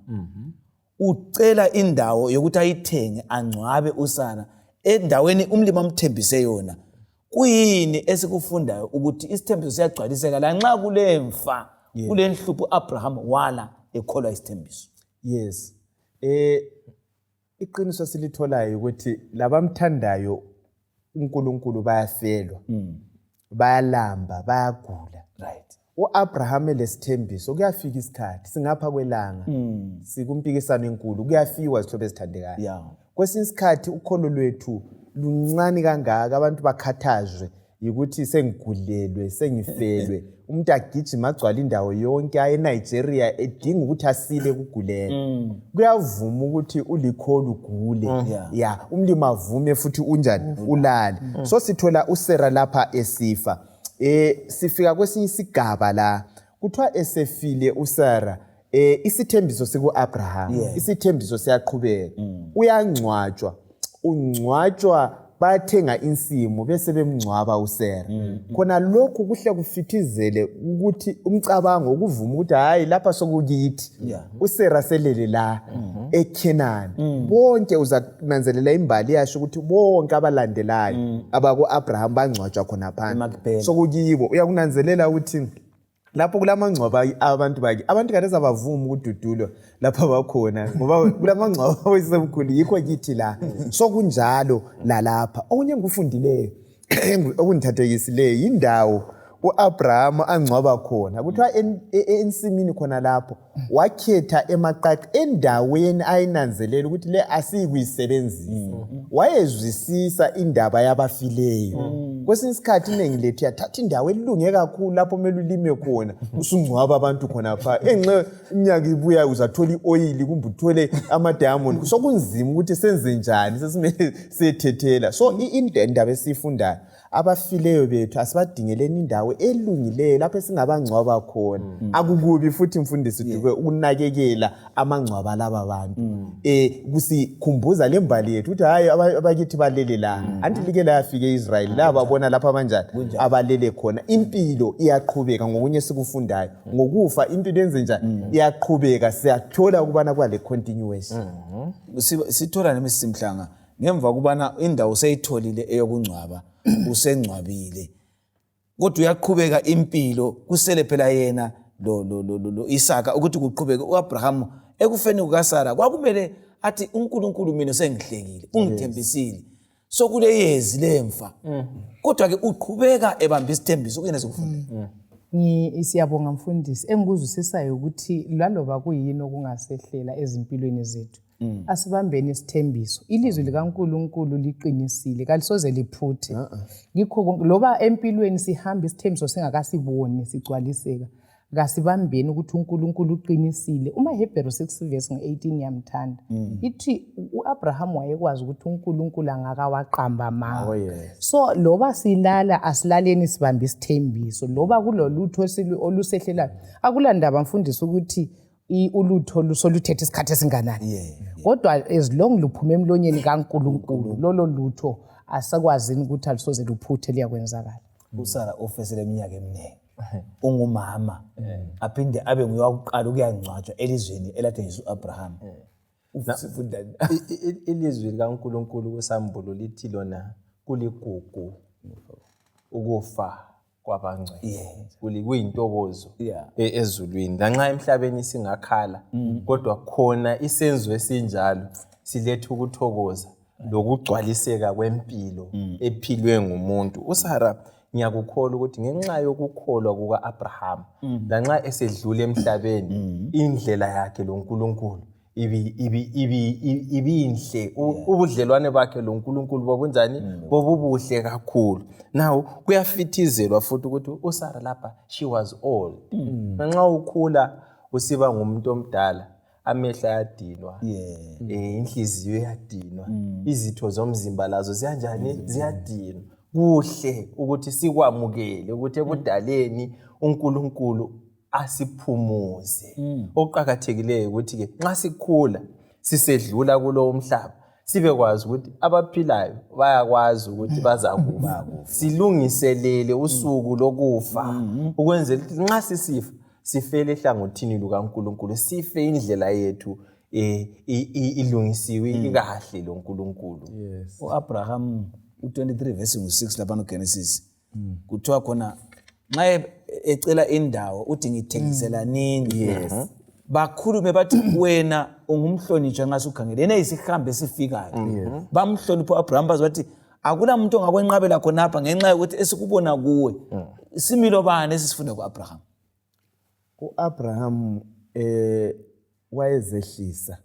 S1: Ucela indawo yokuthi ayithenge angcwabe uSara endaweni umlimi amthembise yona. Kuyini esikufundayo ukuthi isithembiso siyagcwaliseka la nxa kulemfa kulenhlupho uAbraham wala ekholwa isithembiso.
S2: Yes. Iqiniso silitholayo ukuthi labamthandayo uNkulunkulu bayafelwa. Bayalamba, bayagula.
S1: Right.
S2: uAbraham lesithembiso kuyafika isikhathi singapha kwelanga sikumpikisano enkulu kuyafiwa sihlobo esithandekayo. Kwesinye isikhathi ukholo lwethu luncane kangaka abantu bakhathazwe ukuthi sengigulelwe sengifelwe umuntu agijima agcwala indawo yonke aye eNigeria edinga ukuthi asile kugulela. Kuyavuma ukuthi ulikholo ugule umlimi avume futhi unjani ulale. So sithola uSara lapha esifa. Sifika kwesinye isigaba la kuthiwa esefile uSara isithembiso sikuAbraham isithembiso siyaqhubeka uyangcwatshwa ungcwatshwa bathenga insimu bese bemngcwaba uSara. Khona lokhu kuhle kufithizele ukuthi umcabango ukuvuma ukuthi hayi lapha sokukithi uSara selele la eKhenani. Bonke uzananzelela imbali yasho ukuthi bonke abalandelayo abakuAbraham bangcwatshwa khona phansi sokuyibo. Uyakunanzelela ukuthi lapho kulamangcwaba abantu baki abantu kadeza bavuma ukududulwa lapha bakhona ngoba kulamangcwaba wesemkhulu yikho kithi la sokunjalo la lapha. Okunye ngufundileyo okundithathekisileyo indawo uAbraham angcwaba khona kuthiwa ensimini khona lapho wakhetha emaqaqi endaweni ayinanzelela ukuthi le asikuyisebenzisa. Wayezwisisa indaba yabafileyo. Kwesinye isikhathi iningi lethu yathatha indawo elunge kakhulu lapho kumele ulime khona usungcwaba abantu khona pha enxe iminyaka ibuya uzathola ioil kumbe uthole ama-diamond sokunzima ukuthi senze njani sesimele sethethela. So indaba esifundayo abafileyo bethu asibadingeleni indawo elungileyo lapho singabangcwaba khona. Akukubi futhi mfundisi dube ukunakekela amangcwaba laba bantu. Kusikhumbuza lembali yethu ukuthi hayi abakithi balele la anti like la yafika eIsrael la babona lapha abanjani abalele khona. Impilo iyaqhubeka ngokunye sikufundayo ngokufa impilo yenze njani iyaqhubeka siyathola ukubana kwale continuation.
S1: Sithola nemisimhlanga ngemva kubana indawo seyitholile eyokungcwaba usengcwabile kodwa uyaqhubeka impilo kusele phela yena lo Isaka ukuthi kuqhubeke uAbraham ekufeni kukaSara kwakumele athi uNkulunkulu mina sengihlekile ungithembisile sokule yezi lemfa kodwa ke uqhubeka ebamba isithembiso kuyena sikufunda.
S3: Siyabonga mfundisi engikuzwisisayo ukuthi laloba kuyini okungasehlela ezimpilweni zethu asibambeni isithembiso. Ilizwi likaNkulunkulu liqinisile kalisoze liphuthe. Ngikho loba empilweni sihamba isithembiso singakasiboni sigcwaliseka kasibambeni ukuthi uNkulunkulu uqinisile. Hebrew 6 verse 18 yamthanda ithi uAbraham wayekwazi ukuthi uNkulunkulu angakawaqamba amanga. So loba silala asilaleni sibambe isithembiso, loba kulolutho olusehlelayo akulandaba mfundisi ukuthi ulutho lusoluthethe isikhathi esinganani. Kodwa as long luphume emlonyeni kaNkulunkulu lolo lutho asakwazini ukuthi alisoze luphuthe liyakwenzakala.
S1: uSara ofesele iminyaka eminingi ungumama aphinde abe nguye wokuqala ukuyangcwatshwa elizweni elathenjiswa uAbraham. Usifunda
S4: ilizwi likaNkulunkulu kuSambulo lithi lona kuligugu ukufa kwabangcwele. Kuyintokozo ezulwini. Lanxa emhlabeni singakhala kodwa khona isenzo esinjalo siletha ukuthokoza lokugcwaliseka kwempilo ephilwe ngumuntu. USara ngiyakukholwa ukuthi ngenxa yokukholwa kukaAbraham lanxa esedlule emhlabeni indlela yakhe loNkulunkulu ibinhle, ubudlelwane bakhe loNkulunkulu bobunjani bobubuhle kakhulu. Now kuyafithizelwa futhi ukuthi uSara lapha she was old. Nxa ukhula usiba ngumuntu omdala amehlo ayadinwa, inhliziyo iyadinwa, izitho zomzimba lazo ziyadinwa. Kuhle ukuthi sikwamukele ukuthi ebudaleni uNkulunkulu asiphumuze. Okuqhakathekileyo ukuthi ke nxa sikhula sisedlula kulo umhlaba sibe kwazi ukuthi abaphilayo bayakwazi ukuthi bazakufa. Silungiselele usuku lokufa ukwenzela ukuthi nxa sisifa sifele ehlangothini lukaNkulunkulu, sife indlela yethu ilungisiwe ikahle loNkulunkulu.
S1: uAbraham 23 verse 6 lapha noGenesis kuthiwa khona nxa ecela indawo uthi ngithengisela nini. Bakhulume bathi wena ungumhlonishwa nxa sukhangele yena isihambe esifikayo. Bamhlonipha uAbraham bathi akula muntu ongakwenqabela khonapha ngenxa yokuthi esikubona kuwe. Similo bani esifunda kuAbraham?
S2: uAbraham wayezehlisa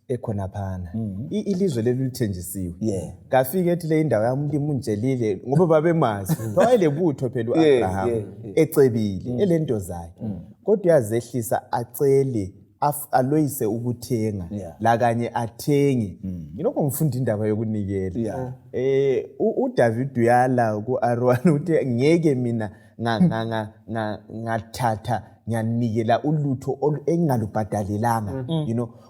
S2: ekhonaphana ilizwe leli lithenjisiwe. Kafika ethi le indawo yamuntu imunjelile ngoba babemazi wayelebutho phela uAbraham ecebile elento zakhe, kodwa uyazehlisa acele aloyise ukuthenga la kanye athenge. Yinokho ngifunda indaba yokunikela. uDavid uyala kuAaron uthi ngeke mina ngathatha ngiyanikela ulutho engingalubhadalelanga.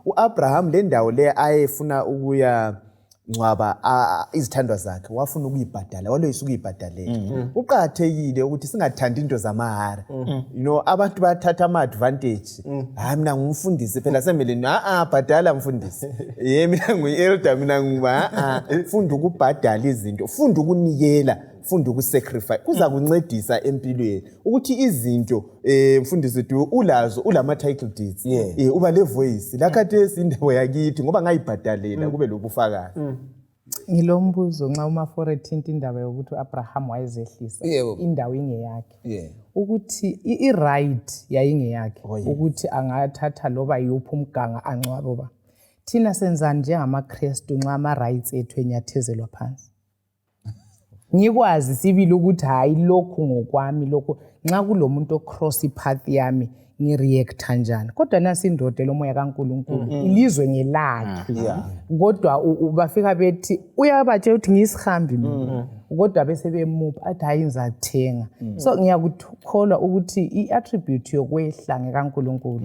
S2: uAbraham le ndawo le ayefuna ukuya ncwaba izithandwa zakhe wafuna ukuyibhadala, waloyisa ukuyibhadalela. Uqhakathekile ukuthi singathandi into zamahara. Abantu bathatha ama-advantage. Hayi mina ngumfundisi phela semele bhadala mfundisi. Mina nguyi-elder, mina funda ukubhadala izinto, funda ukunikela, funda ukusacrifice. Kuza kuncedisa empilweni ukuthi izinto mfundisi wethu ulazo, ulama-title deeds. Uba le voice lakhathesi indawo yakithi ngoba ngayibhadalela kube lobufakazi.
S3: Ngilombuzo nxa uma-4 indaba yokuthi uAbraham wayezehlisa indawo ingeyakhe ukuthi i-right yayingeyakhe ukuthi angathatha loba yuphi umganga angcwabe. Thina senzani njengamaKristu nxa ama-rights ethu enyathezelwa phansi? Ngikwazi sibili ukuthi hayi lokhu ngokwami, lokhu nxa kulomuntu ocross ipath yami ngireacta njani. Kodwa nasi indoda lomoya kaNkulunkulu ilizwe ngelakhe. Kodwa bafika bethi uyabatshela ukuthi ngisihambi mina, kodwa bese bemupha athi hayi ngizathenga. So ngiyakukholwa ukuthi i-attribute yokwehla ngekaNkulunkulu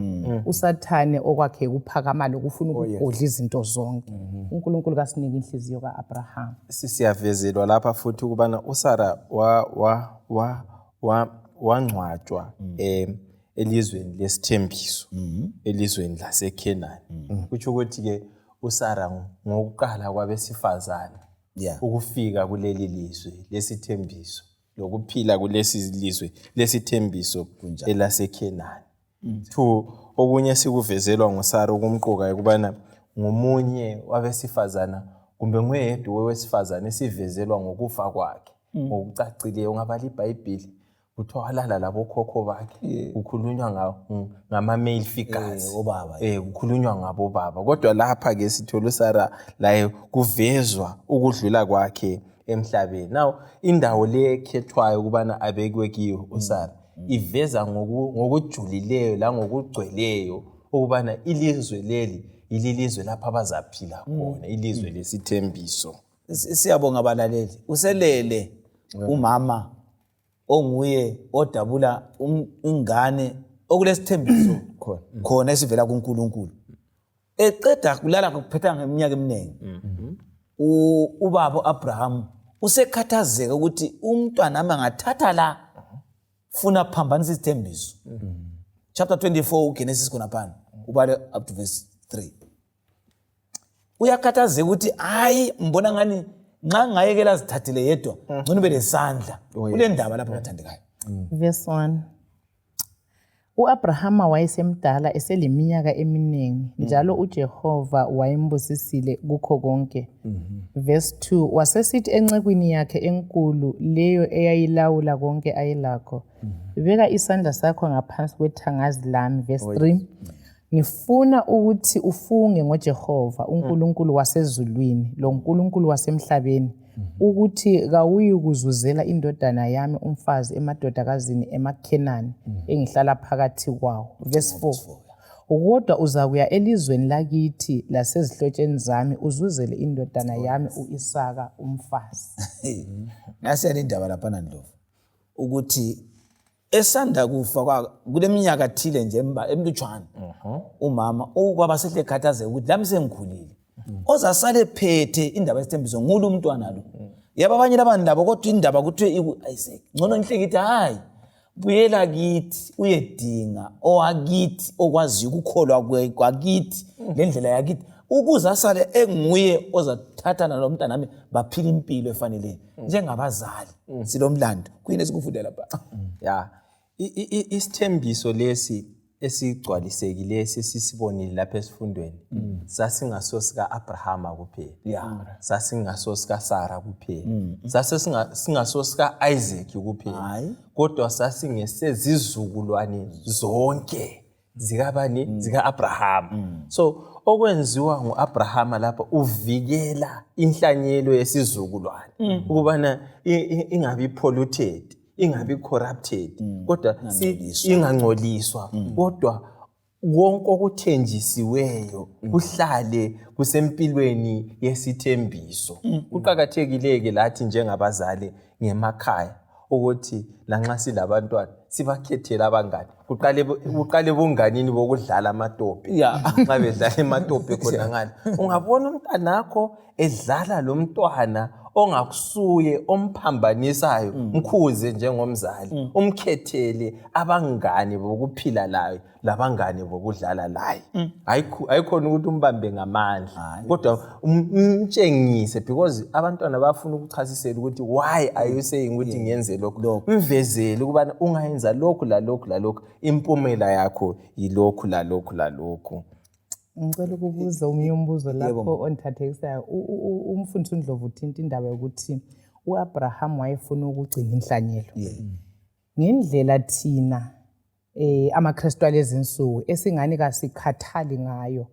S3: uSathane okwakhe ukuphakama lokufuna ukugodla izinto zonke. uNkulunkulu kasinike inhliziyo kaAbraham.
S4: Siyavezelwa lapha futhi ukubana uSara wangcwatshwa elizweni lesithembiso, elizweni laseKhenani. Kutsho ukuthi ke uSara ngokuqala kwabesifazane ukufika kuleli lizwe lesithembiso lokuphila kulesi lizwe lesithembiso elaseKhenani. Okunye sikuvezelwa nguSara okumqoka ukubana ngomunye wabesifazana kumbe nguyedwa wowesifazane esivezelwa ngokufa kwakhe ngokucacileyo. Ungabala iBhayibheli kuthiwa walala labokhokho bakhe, kukhulunywa ngama-male figures, kukhulunywa ngabobaba. Kodwa lapha-ke sithola uSara laye kuvezwa ukudlula kwakhe emhlabeni. Now indawo le ekhethwayo ukubana abekwe kiyo uSara iveza ngokujulileyo la ngokugcweleyo ukubana ilizwe leli ilizwe lapha abazaphila khona, ilizwe lesithembiso.
S1: Siyabonga abalaleli. Uselele umama onguye odabula ingane okulesithembiso khona esivela kuNkulunkulu. Eqeda kulala kuphetha ngeminyaka eminingi. Ubaba Abraham usekhathazeka ukuthi umntwana angathatha la funa phambanisa isithembiso. Chapter 24 Genesis khona phana ubale up to verse 3. Uyakhathazeka ukuthi hayi mbona ngani nxa ngayekela zithathile yedwa ngcono ube lesandla kule ndaba lapha bathandekayo.
S3: Verse 1. U-Abrahama wayesemdala eseleminyaka eminingi njalo uJehova wayembusisile kukho konke. Verse 2. Wasesithi encekwini yakhe enkulu leyo eyayilawula konke ayelakho, beka isandla sakho ngaphansi kwethangazi lami. Verse 3. Ngifuna ukuthi ufunge ngoJehova uNkulunkulu wasezulwini lo nkulunkulu wasemhlabeni ukuthi kawuyikuzuzela indodana yami umfazi emadodakazini emaKhenani engihlala phakathi kwawo. Verse 4. Kodwa uzakuya elizweni lakithi lasezihlotsheni zami uzuzele indodana yami uIsaka umfazi.
S1: Ngasiya indaba lapha Ndlovu ukuthi esanda kufa kuleminyaka thile nje emlutshwana umama okwaba sehle khathazeka ukuthi lami sengikhulile ozasale phethe indaba yesithembiso ngulu umntwana lo. Yaba abanye labantu labo kodwa indaba kuthiwe ayiseke ngcono ngihle ngithi hayi buyela kithi uyedinga owakithi okwazi ukukholwa kwakithi lendlela yakithi ukuze asale enguye ozathathana lo mntana nami baphila impilo efanele njengabazali. Silomlando kuyini esikufundela lapha.
S4: Ya isithembiso lesi esigcwalisekile sisibonile lapha esifundweni sasingasosika Abrahama kuphela, sasingasosika Sara kuphela, sasingasosika Isaac kuphela, kodwa sasingesezizukulwane zonke zikabani zika Abrahama. So okwenziwa nguAbrahama lapha uvikela inhlanyelo yesizukulwane ukubana ingabi polluted, ingabi corrupted, kodwa ingangcoliswa, kodwa wonke okuthenjisiweyo kuhlale kusempilweni yesithembiso. Kuqhakathekile lathi njengabazali ngemakhaya ukuthi lanxa silabantwana sibakhethela abangani. Kuqale bunganini bokudlala amatope. Nxa bedlala amatope khona ngale ungabona umntanakho edlala lo mntwana ongakusuye omphambanisayo, mkhuze njengomzali, umkhethele abangani bokuphila laye labangani bokudlala laye. Ayikhona ukuthi umbambe ngamandla, kodwa umtshengise, because abantwana bafuna ukuchasisela ukuthi why are you saying ukuthi ngiyenze lokho. Mvezele ukubana ungayenza lokhu la lokhu la lokhu, impumela yakho yilokhu la lokhu la lokhu.
S3: Ngicela ukubuza omunye umbuzo lapho onithathekisayo. Umfundisi uNdlovu uthinta indaba yokuthi uAbraham wayefuna ukugcina inhlanyelo. Ngendlela thina amaKristu alezinsuku esingani kasikhathali ngayo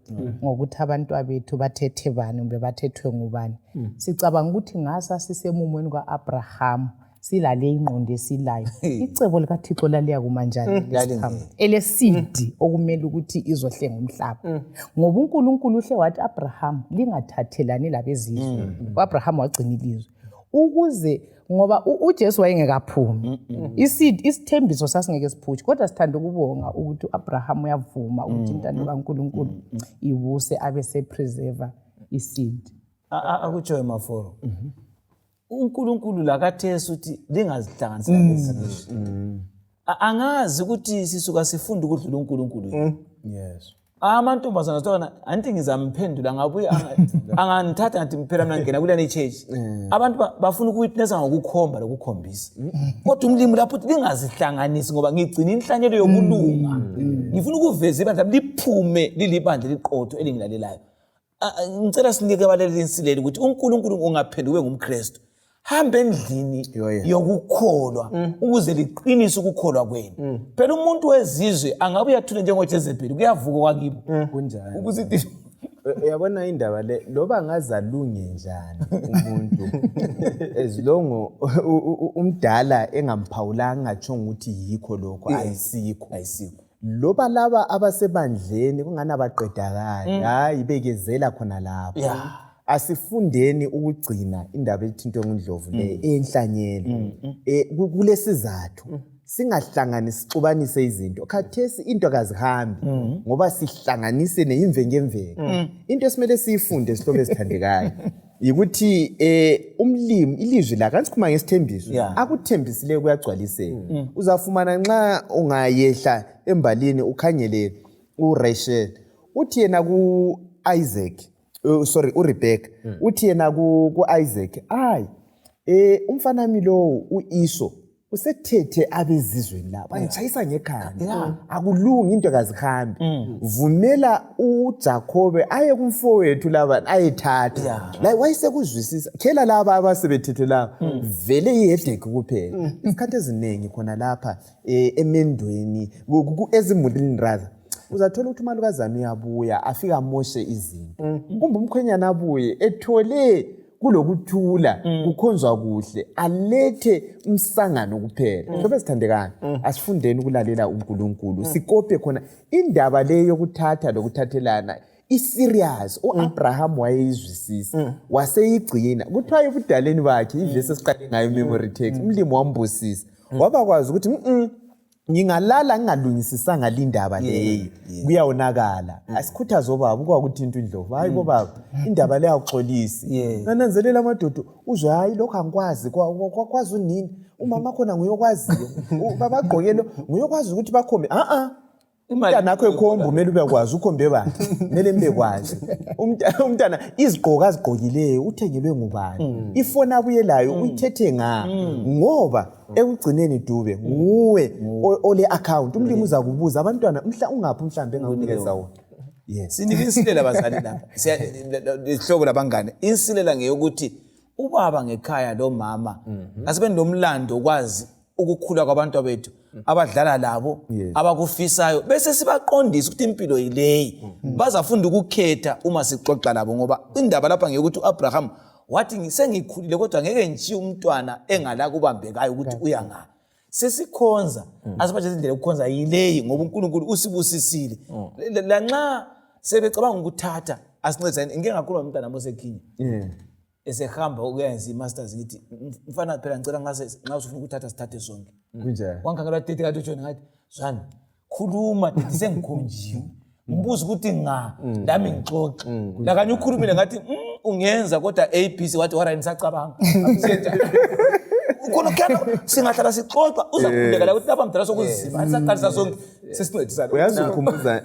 S3: ngokuthi abantwana bethu bathethe bani kumbe bathethwe ngubani. Sicabanga ukuthi ngasa sisemumweni kaAbraham silale ingqondo esilayo. Icebo likaThixo laliya kumanjani lesithambo elesidi okumele ukuthi izohlenga umhlaba. Ngoba uNkulunkulu uhle wathi Abraham lingathathelani labezizwe. uAbraham wagcina ilizwe ukuze ngoba uJesu wayengekaphumi. Isithembiso sasingeke siphutshe, kodwa sithanda ukubonga ukuthi uAbraham uyavuma ukuthi intando kaNkulunkulu ibuse abe sepreserve isidi.
S1: Akutsho emaforo. uNkulunkulu lakathesa ukuthi lingazihlanganisa nezizwe. Angazi ukuthi sisuka sifunda ukudlula uNkulunkulu.
S2: Yes.
S1: Amantombazana sithola anti ngizamphendula ngabuye angangithatha ngathi phela mina ngena kule church. Abantu bafuna ukuyitnesa ngokukhomba lokukhombisa. Kodwa umlimi lapho uthi lingazihlanganisi ngoba ngigcina inhlanyelo yokulunga. Ngifuna ukuveza ibandla liphume lilibandla liqotho elingilalelayo. Ngicela sinike abaleli insilelo ukuthi uNkulunkulu ungaphenduke ngumKristu. Hamba endlini yokukholwa ukuze liqinise ukukholwa kwenu. Phela umuntu wezizwe angabe uyathula njengoJezebeli kuyavuka kwakibo.
S2: Kunjani?
S1: Ukuzithi
S2: Uyabona indaba le loba ngazalunge njani umuntu ezilongo umdala engamphawulanga ngatsho ukuthi yikho lokho ayisikho loba laba abasebandleni kungani abaqedakala hayi bekezela khona lapho asifundeni ukugcina indaba ethinto ngindlovu le enhlanyelo kulesizathu singahlangani sixubanise izinto khathesi into akazihambi ngoba sihlanganise neimvengemvenge into esimele siyifunde sihlobo esithandekayo ukuthi umlimi ilizwi la kansikhuma ngesithembiso akuthembisileyo kuyagcwaliseka uzafumana nxa ungayehla embalini ukhangele uRachel uthi yena ku Isaac uRebecca uthi yena ku Isaac umfana wami lo uIso usethethe abezizweni la bangitshayisa ngekhanda akulungi into akazihambi vumela uJacobe aye kumfowethu laba ayethatha la wayesekuzwisisa khela laba abasebethethe la vele iheadache kuphela isikhathi eziningi khona lapha emendweni ezimulini rather uzathola ukuthi umalukazana uyabuya afika amoshe izinto kumbe umkhwenyana abuye ethole kulokuthula kukhonzwa kuhle alethe umsangano kuphela ngoba sithandekana asifundeni ukulalela uNkulunkulu sikope khona indaba leyo yokuthatha lokuthathelana iserious uAbraham wayeyizwisisa waseyigcina kuthiwa ebudaleni bakhe ivesi esiqale ngayo memory text umlimi wambusisa wabakwazi ukuthi ngingalala ngingalungisisanga lindaba leyo kuyawonakala asikhuthaze obaba ukwakuthi indlovu hayi bobaba indaba leyo akuxolisi nananzelela amadodo uzwe hayi lokho angikwazi kwazi unini umama khona nguyokwaziyo babagqokelo nguyokwazi ukuthi bakhombe umntana akho ekhomba umele ubekwazi ukhombe bani mele mbekwazi umntana izigqoko azigqokileyo uthengelwe ngubani ifoni abuyelayo uyithethe ngoba ekugcineni Dube nguwe ole account umlimi uza kubuza abantwana ungaphi mhlambe engakunikeza wona
S1: sinika insilela bazali lapha isihloko labangane insilela ngeyokuthi ubaba ngekhaya lo mama asibe nomlando kwazi ukukhula kwabantu bethu abadlala labo abakufisayo bese sibaqondisa ukuthi impilo yileyi bazafunda ukukhetha uma sixoxa labo ngoba indaba lapha ngekuthi uAbraham wathi ngisengikhulile kodwa ngeke ngishiye umntwana engala kubambekayo ukuthi uyanga sesikhonza asibatshe indlela ukukhonza yileyi ngoba uNkulunkulu usibusisile lanxa sebecabanga ukuthatha asincedza ngeke ngakhuluma umntwana mosekhinya esehamba ukuyenza imasters ngithi mfana phela ngicela nxa ufuna ukuthatha sithathe sonke
S2: kunjani
S1: wangakhangela tete kathi uJohn ngathi zwana khuluma tete sengikhonjiwe umbuzo ukuthi lami ngixoxe la kanye ukhulumile ngathi ungenza kodwa ABC wathi wara nisacabanga khona kana singahlala sixoxa uzakhuleka la ukuthi lapha mdala sokuzima asaqalisa sonke sesincedisana
S2: uyazi ukhumbuza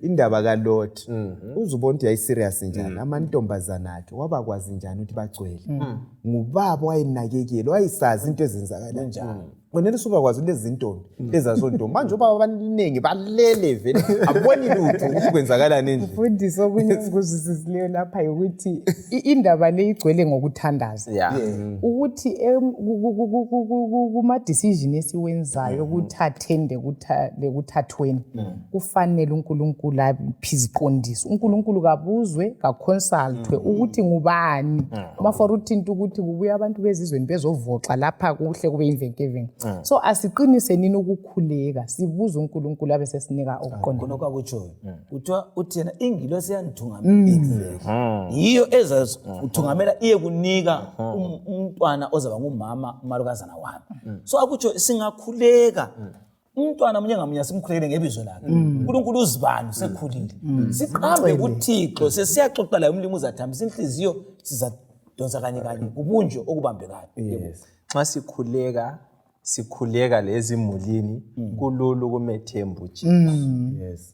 S2: indaba kaLot uzubona yayi serious njani amantombazana akhe wabakwazi njani ukuthi bagcwele ngubaba wayenakekele wayisazi into ezenzakala njani Bonele subakwazi lezi zintombi ezazontombi manje ubaba abaningi balele vele aboni lutho ukuthi kwenzakala nendlela
S3: mfundisi okunye ukuzwisisileyo lapha ukuthi indaba le igcwele ngokuthandaza ukuthi kuma decision esiwenzayo ukuthi athende lekuthathweni kufanele uNkulunkulu aphiziqondise uNkulunkulu kabuzwe kaconsultwe ukuthi ngubani mafora uthinta ukuthi kubuya abantu bezizweni bezovoxa lapha kuhle kube imvenkevenke so asiqinise nini ukukhuleka sibuza uNkulunkulu abe sesinika okuqonda
S1: khona kwakutshoyo kuthiwa uthi yena ingilosi yanithungamela yiyo ezazo uthungamela iye kunika umntwana ozaba ngumama umalukazana wami so akutsho singakhuleka umntwana munye ngamunye simkhulekele ngebizo lakhe uNkulunkulu uzibani sekhulile siqambe kuThixo sesiyaxoxa la umlimi uzathambisa inhliziyo sizadonsa kanye kanye ubunje okubambekayo
S4: xa sikhuleka lezimulini kululu kumethembu nje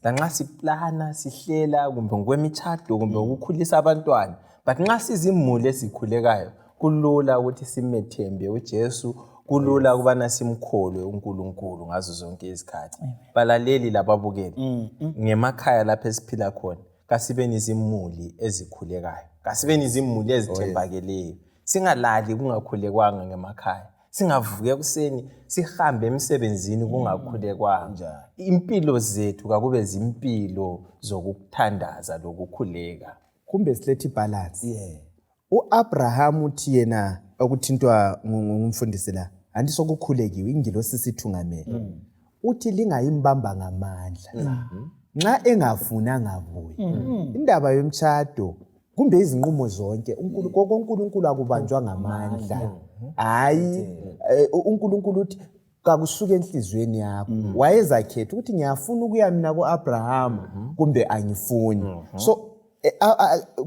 S4: lanxa siplana sihlela kumbe ngokwemithado kumbe ukukhulisa abantwana but nxa sizimuli esikhulekayo kulula ukuthi simethembe uJesu kulula ukubana simkholwe uNkulunkulu ngazo zonke izikhathi balaleli lababukeli ngemakhaya lapha esiphila khona kasibeni izimuli ezikhulekayo kasibeni izimuli ezithembakeleyo singalali kungakhulekwanga ngemakhaya singavuka ekuseni sihambe emsebenzini kungakhulekwanga. Impilo zethu kakube zimpilo zokuthandaza lokukhuleka.
S2: Kumbe silethi balance. U-Abraham uthi yena okuthintwa ngumfundisi la anti sokukhulekiwe ingilosi sithungamele. Uthi lingayimbamba ngamandla. Nxa engafuna ngavuyi. Indaba yomtshado kumbe izinqumo zonke uNkulunkulu akubanjwa ngamandla. Hayi uNkulunkulu uthi kakusuke enhlizweni yakho. Wayezakhetha ukuthi ngiyafuna ukuya mina kuAbraham kumbe angifuni. So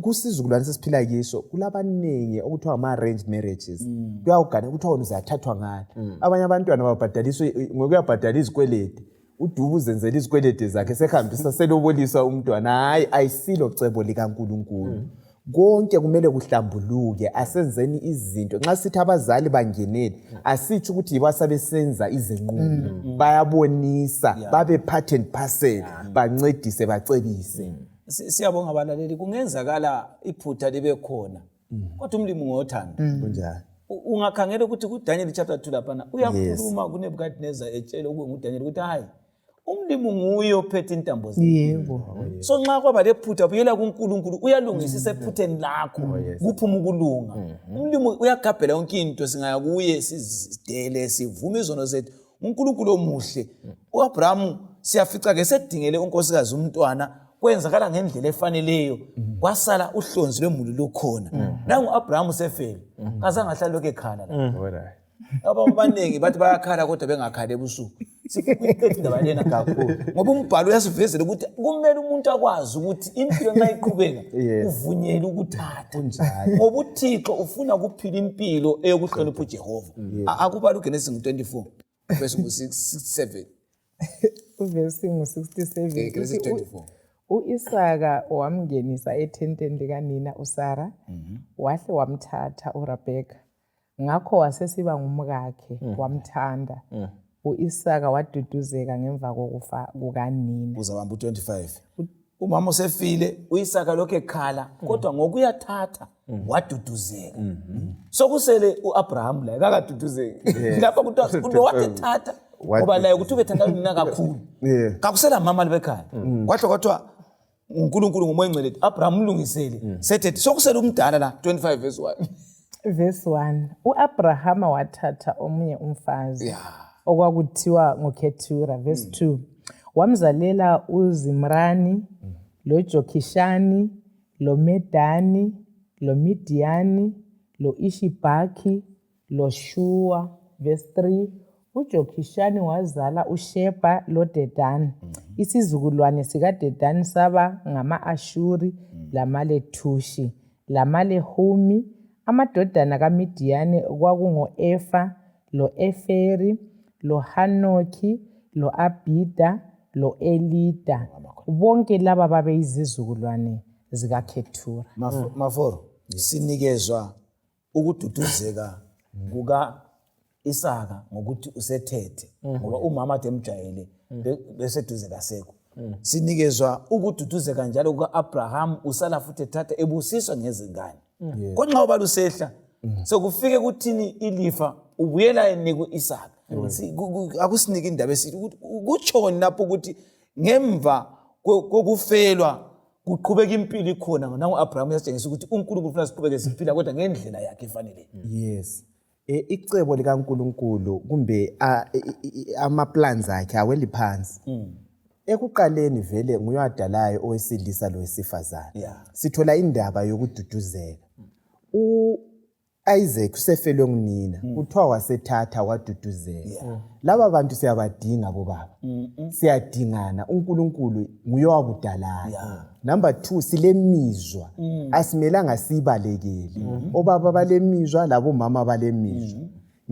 S2: kusizukulwane sesiphila kiso kulabanengi okuthiwa ama-arranged marriages. Kuyawugana ukuthi wona uzathathwa ngani. Abanye abantwana babhadaliswa ngokuyabhadala izikweleti. uDubu uzenzela izikwelede zakhe sehambisa selobolisa umntwana. Hayi ayisilo cebo likaNkulunkulu. Konke kumele kuhlambuluke, asenzeni izinto. Nxa sithi abazali bangenele, asitsho ukuthi yibo asebenza izinqumo. Bayabonisa, babe part and parcel, bancedise, bacebise.
S1: Siyabonga abalaleli, kungenzakala iphutha libe khona. Kodwa umlimi ngothando.
S2: Kunjani?
S1: Ungakhangela ukuthi kuDaniel chapter 2 lapha uyakhuluma kuNebukadnezar etshela nguDaniel ukuthi hayi umlimi nguye ophethe intambo zakhe.
S3: Yebo.
S1: So nxa kwaba lephutha buyela kuNkulunkulu uyalungisisa ephutheni lakho kuphuma ukulunga. Umlimi uyagabhela yonke into singaya kuye sizidele sivume izono zethu. uNkulunkulu omuhle. uAbraham siyafica ke sedingele unkosikazi umntwana kwenzakala ngendlela efaneleyo. Kwasala uhlonzi lwemuli lukhona. Nangu Abraham sefele. Kazange ahlale lokho ekhala la. Abaningi bathi bayakhala kodwa bengakhali ebusuku. Sifiqethe indaba lena kakhulu. Ngoba umbhalo uyasivezela ukuthi kumele umuntu akwazi ukuthi impilo nxa iqhubeka uvunyelwe ukuthatha. Ngoba uThixo ufuna kuphila impilo eyokuhlonipha uJehova. Akubala uGenesis 24 verse 67.
S3: Uvesi ngo-67
S1: Genesis 24.
S3: U-Isaka wamngenisa ethenteni likanina uSara, wahle wamthatha uRabheka. Ngakho wasesiba ngumkakhe, wamthanda. U-Isaka waduduzeka ngemva kokufa kukanina.
S1: Uzabamba u25. Umama usefile, uIsaka lokho ekhala, kodwa ngokuyathatha waduduzeka. Sokusele uAbraham la akaduduzeki. Lapha kuthiwa wathatha ngoba la ukuthi ubethanda nina kakhulu. Kakusela mama libekhaya. Kwahle kwathiwa uNkulunkulu ngomoya engcwele Abraham ulungisele. Sethethi sokusela umdala la 25 verse 1.
S3: Verse 1. U-Abraham wathatha omunye umfazi okwakuthiwa ngoKhetura. Verse 2. Wamzalela uZimrani, loJokishani, loMedani, loMidiyani, loIshibhaki, loShuwa. Verse 3. uJokishani wazala uShebha loDedani. Isizukulwane sikaDedani saba ngama-Ashuri lamaLethushi lamaLehumi. Amadodana kaMidiyani kwakungo-Efa, lo-Eferi, lo-Hanoki, lo-Abhida, lo-Elida. Bonke laba babeyizizukulwane zikaKhetura.
S1: Maforo, sinikezwa ukududuzeka kuka-Isaka ngokuthi usethethe. Ngoba umama athi emjayele beseduze kasekho. Sinikezwa ukududuzeka njalo kuka-Abraham usala futhi ethatha ebusiswa ngezingane. Konxa ubala usehla sokufike kuthini ilifa ubuyela yini ku-Isaka. Akusinike indaba esithi kutshoni lapho ukuthi ngemva kokufelwa kuqhubeka impilo ikhona. Nangu Abraham uyasitshengisa ukuthi uNkulunkulu ufuna siqhubeke siphila kodwa ngendlela yakhe efanele.
S2: Yes. Icebo likaNkulunkulu kumbe ama-plans akhe aweli phansi. Ekuqaleni vele nguye adalayo owesilisa lowesifazane. Sithola indaba yokududuzeka. U-Isaac usefelwe ngunina, kuthiwa wasethatha waduduzeka. Laba bantu siyabadinga bobaba. Siyadingana, uNkulunkulu nguye owakudalayo. Number 2, silemizwa asimelanga sibalekele. Obaba balemizwa labo mama balemizwa.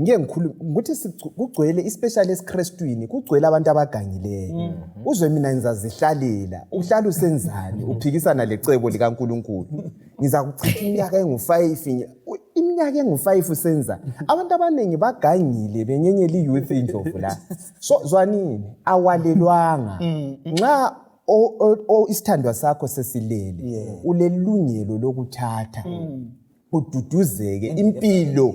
S2: Ngeke ngikhuluma ukuthi kugcwele especially esiKristwini kugcwele abantu abagangileyo. Uzwe mina ngizazihlalela, uhlala usenzani, uphikisana lecebo likaNkulunkulu. Ngizakuchitha iminyaka engu5, iminyaka engu5 usenza. Abantu abaningi bagangile benyenyela iyouth indlovu la. So zwanini awalelwanga. Nxa isithandwa sakho sesilele ulelungelo lokuthatha. kududuzeke impilo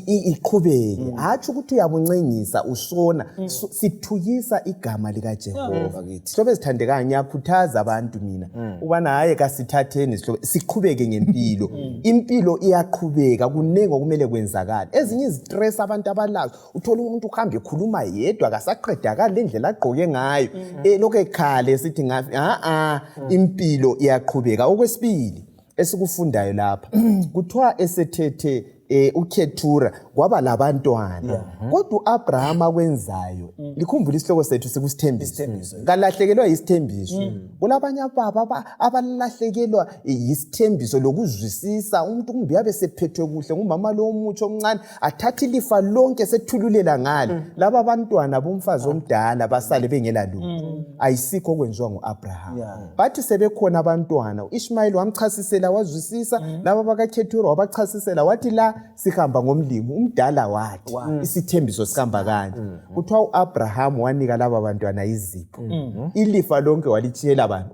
S2: iqhubeke hathi ukuthi uyabuncengisa usona sithukisa igama lika Jehova kithi hlobo ezithandekayo ngiyakhuthaza abantu mina ubana haye kasithatheni siqhubeke ngempilo impilo iyaqhubeka kunenge okumele kwenzakala ezinye izistress abantu abalazo uthola umuntu uhambe ekhuluma yedwa kasaqedakala lendlela agqoke ngayo lokho ekhale sithi ngafi impilo iyaqhubeka okwesibili esikufundayo lapha kuthiwa esethethe uKhethura kwaba labantwana kodwa uAbraham akwenzayo likhumbula isihloko sethu sikusithembiso kalahlekelwa isithembiso kulabanye ababa abalahlekelwa isithembiso lokuzwisisa umuntu kumbe yabe sephethwe kuhle ngumama lo mutsho omncane athatha ilifa lonke sethululela ngalo laba abantwana bomfazi omdala basale bengela lutho ayisikho okwenziwa nguAbraham bathi sebekhona abantwana uIshmael wamchasisela wazwisisa laba bakaKhethura wabachasisela wathi la sihamba ngomlimo umdala wathi isithembiso sikamba kanje kuthiwa uAbraham wanika laba bantwana izipho ilifa lonke walitshiyela abantu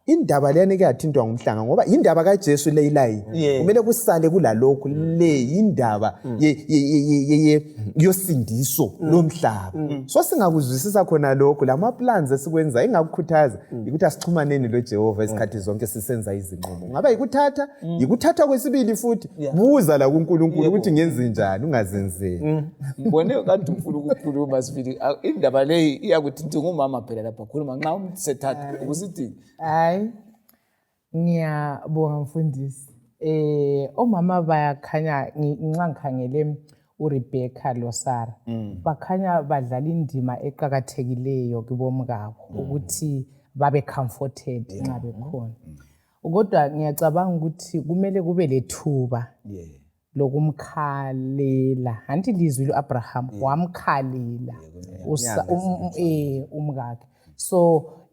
S2: indaba leyani ke yathintwa ngumhlanga ngoba indaba kaJesu leyilayi kumele kusale kulalokho le indaba yosindiso lomhlaba so singakuzwisisa khona lokho lama plans esikwenza engakukhuthaza ukuthi asichumaneni loJehova esikhathi zonke sisenza izinqumo ngaba yikuthatha kwesibili futhi buza la kuNkulunkulu ukuthi ngenze njani ungazenzeli
S1: ngibone kanti ufuna ukukhuluma sibili indaba leyi iyakuthinta ngumama phela lapha khuluma nxa umuntu sethatha ukusithi
S3: hayi ngiyabonga mfundisi omama bayakhanya nxa ngikhangele uRebecca loSara bakhanya badlala indima eqhakathekileyo kubomkabo ukuthi babe comforted nxa bekhona kodwa ngiyacabanga ukuthi kumele kube lethuba lokumkhalela anti lizwi loAbraham wamkhalela umkakhe so